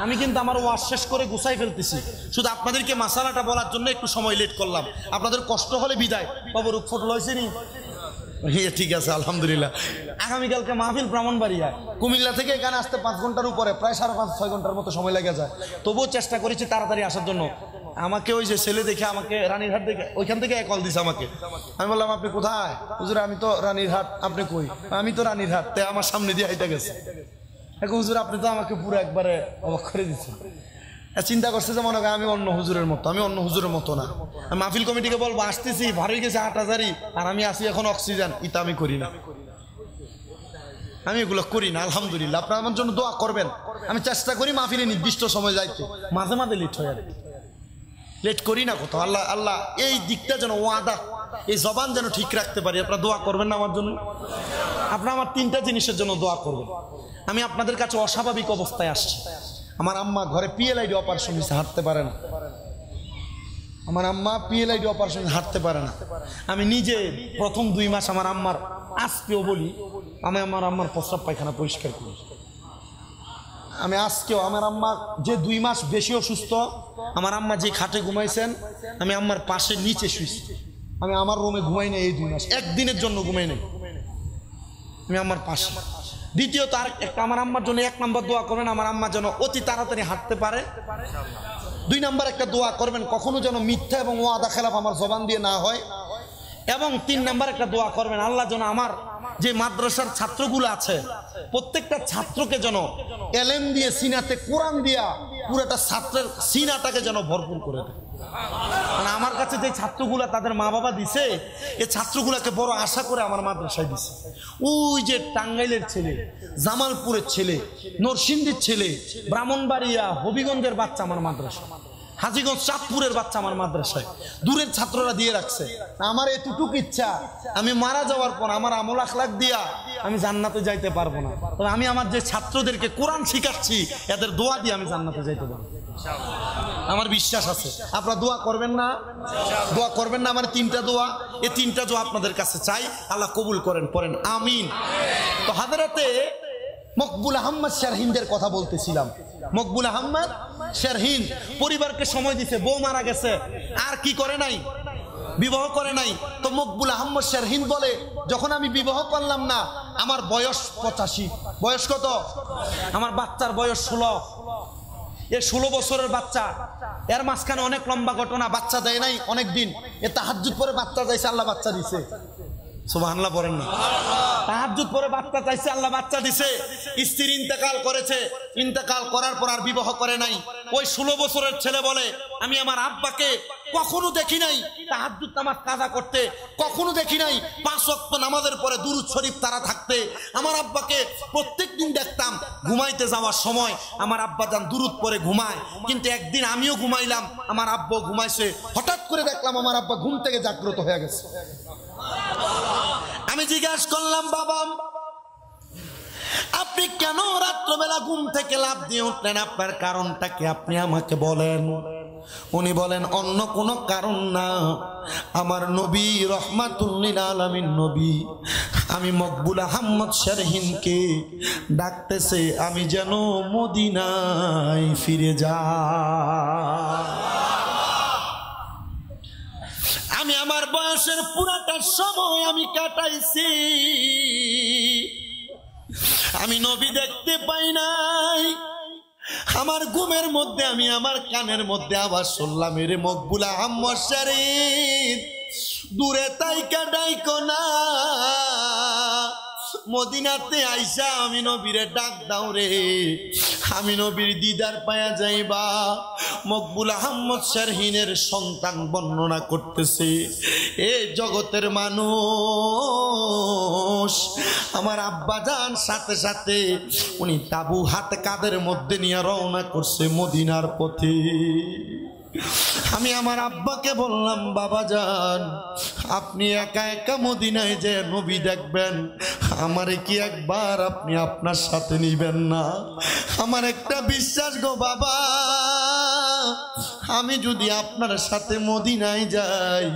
আমি কিন্তু আমার ওয়াজ শেষ করে গুছাই ফেলতেছি, শুধু আপনাদেরকে মাসালাটা বলার জন্য একটু সময় লেট করলাম। আপনাদের কষ্ট হলে বিদায়। বাবু রূপফট লইছে নি? ঠিক আছে, আলহামদুলিল্লাহ। আগামীকালকে মাহফিল ব্রাহ্মণবাড়িয়া, কুমিল্লা থেকে এখানে আসতে 5 ঘন্টার উপরে, প্রায় 5.5-6 ঘন্টার মতো সময় লেগে যায়। তবুও চেষ্টা করেছি তাড়াতাড়ি আসার জন্য। আমাকে ওই যে ছেলে দেখে আমাকে রানীরহাট দেখে ওইখান থেকে কল দিছে আমাকে। আমি বললাম আপনি কোথায়? হুজুর আমি তো রানীরহাট। আপনি কই? আমি তো রানীরহাট। তাই আমার সামনে দিয়ে হাইটা গেছে। হুজুর আপনি তো আমাকে পুরো একবারে অবাক করে দিচ্ছেন। চিন্তা করছে যে মনে হয় আমি অন্য হুজুরের মতো। আমি অন্য হুজুরের মতো না। মাহফিল কমিটিকে বলবো আসতেছি, ভারী গেছে 8,000, আর আমি আসি এখন অক্সিজেন। ইতা আমি করি না, আমি এগুলো করি না। আলহামদুলিল্লাহ, আপনারা আমার জন্য দোয়া করবেন। আমি চেষ্টা করি মাহফিলে নির্দিষ্ট সময় যাইতে, মাঝে মাঝে লেট হয় আর কি, লেট করি না কোথাও। আল্লাহ আল্লাহ এই দিকটা যেন ওয়াদা, এই জবান যেন ঠিক রাখতে পারি। আপনারা দোয়া করবেন না আমার জন্য? আপনারা আমার 3টা জিনিসের জন্য দোয়া করবেন। আমি আপনাদের কাছে অস্বাভাবিক অবস্থায় আসছি। আমার আম্মা ঘরে PLID অপারেশন হয়েছে, হাঁটতে পারে না। আমার আম্মা PLID অপারেশন, হাঁটতে পারে না। আমি নিজে প্রথম 2 মাস আমার আম্মার, আজকেও বলি, আমি আমার আম্মার প্রস্রাব পায়খানা পরিষ্কার করি। আমি আজকেও আমার আম্মা যে 2 মাস বেশি অসুস্থ, আমার আম্মা যে খাটে ঘুমাইছেন, আমি আম্মার পাশে নিচে শুয়েছি। আমি আমার রুমে ঘুমাই নাই এই 2 মাস, একদিনের জন্য ঘুমাই নাই, আমি আম্মার পাশে। দ্বিতীয়ত আর একটা, আমার আম্মার জন্য 1 নম্বর দোয়া করবেন আমার আম্মা যেন অতি তাড়াতাড়ি হাঁটতে পারে। 2 নম্বর একটা দোয়া করবেন কখনো যেন মিথ্যা এবং ওয়াদা খেলাফ আমার জবান দিয়ে না হয়। এবং 3 নম্বর একটা দোয়া করবেন আল্লাহ যেন আমার যে মাদ্রাসার ছাত্রগুলো আছে প্রত্যেকটা ছাত্রকে যেন এলেম দিয়ে সিনাতে কোরআন দিয়া পুরোটা ছাত্রের সিনাটাকে যেন ভরপুর করে দেয়। মানে আমার কাছে যে ছাত্রগুলা তাদের মা বাবা দিছে, এই ছাত্রগুলাকে বড় আশা করে আমার মাদ্রাসায় দিছে। ওই যে টাঙ্গাইলের ছেলে, জামালপুরের ছেলে, নরসিংদীর ছেলে, ব্রাহ্মণবাড়িয়া হবিগঞ্জের বাচ্চা আমার মাদ্রাসা, হাজীগঞ্জ চাঁদপুরের বাচ্চা আমার মাদ্রাসায়, দূরের ছাত্ররা দিয়ে রাখছে। আমার এতটুকু ইচ্ছা, আমি মারা যাওয়ার পর আমার আমল আখলাক দিয়া আমি জান্নাতে যাইতে পারবো না, তবে আমি আমার যে ছাত্রদেরকে কোরআন শিখাচ্ছি এদের দোয়া দিয়ে আমি জান্নাতে যাইতে পারবো, আমার বিশ্বাস আছে। আপনারা দোয়া করবেন না? দোয়া করবেন না? আমার 3টা দোয়া, এই 3টা দোয়া আপনাদের কাছে চাই, আল্লাহ কবুল করেন, পড়েন আমিন। তো হযরতে মকবুল আহমদ শারহিনদের কথা বলতেছিলাম। মকবুল আহমদ শারহিন পরিবারকে সময় দিতে, বউ মারা গেছে, আর কি করে নাই, বিবাহ করে নাই। তো মকবুল আহমদ শারহিন বলে, যখন আমি বিবাহ করলাম না আমার বয়স 85। বয়স কত? আমার বাচ্চার বয়স 16। এ 16 বছরের বাচ্চা, এর মাঝখানে অনেক লম্বা ঘটনা, বাচ্চা দেয় নাই অনেক দিন। এ তাহাজ্জুদ পরে বাচ্চা চাইছে, আল্লাহ বাচ্চা দিছে। সুবহানাল্লাহ বলেন না? তাহাজ্জুদ পরে বাচ্চা চাইছে, আল্লাহ বাচ্চা দিছে। স্ত্রী ইন্তেকাল করেছে, ইন্তেকাল করার পর আর বিবাহ করে নাই। ওই 16 বছরের ছেলে বলে, আমি আমার আব্বাকে কখনো দেখি নাই তাহাজ্জুদ নামাজ কাজা করতে, কখনো দেখি নাই 5 ওয়াক্ত নামাজের পরে দুরূদ শরীফ তারা থাকতে। আমার আব্বাকে প্রত্যেকদিন দেখতাম ঘুমাইতে যাওয়ার সময় আমার আব্বা যান দুরূদ পরে ঘুমায়, কিন্তু একদিন আমিও ঘুমাইলাম, আমার আব্বাও ঘুমাইছে, হঠাৎ করে দেখলাম আমার আব্বা ঘুম থেকে জাগ্রত হয়ে গেছে। আমি জিজ্ঞাসা করলাম, বাবা আপনি কেন রাত্রবেলা ঘুম থেকে লাফ দিয়ে উঠলেন, আপনার কারণটা কি আপনি আমাকে বলেন। উনি বলেন, অন্য কোনো কারণ না, আমার নবী রহমাতুল লিল আলামিন নবী আমি মকবুল আহমদ শারহিনকে ডাকতেছে আমি যেন মদিনায় ফিরে যাই। আমি আমার বয়সের পুরাটা সময় আমি কাটাইছি, আমি নবী দেখতে পাই নাই। আমার ঘুমের মধ্যে আমি আমার কানের মধ্যে আওয়াজ শুনলাম, এরে মকবুল আহমদ শারহিন দূরে তাইকা ডাইকো না, মদিনাতে আইসা আমি নবীরে ডাক দাও রে, আমি নবীর দিদার পায়া যাইবা। মকবুল আহমদ শারহিনের সন্তান বর্ণনা করতেছে, এ জগতের মানুষ, আমার আব্বাজান সাথে সাথে উনি তাবু হাতে কাদের মধ্যে নিয়ে রওনা করছে মদিনার পথে। আমি আমার আব্বাকে বললাম, বাবা যান আপনি একা একা মদিনায় যে নবী দেখবেন, আমারে কি একবার আপনি আপনার সাথে নিবেন না? আমার একটা বিশ্বাস গো বাবা, আমি যদি আপনার সাথে মদিনায় যাই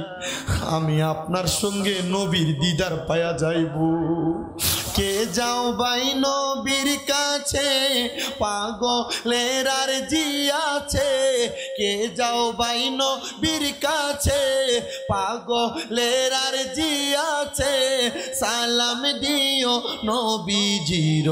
আমি আপনার সঙ্গে নবীর দিদার পায়া যাইব। কে যাও ভাই নবীর কাছে, পাগলের আর জি আছে, কে যাও ভাই নবীর কাছে, পাগলের আর জি আছে, সালাম দিও নবীজির।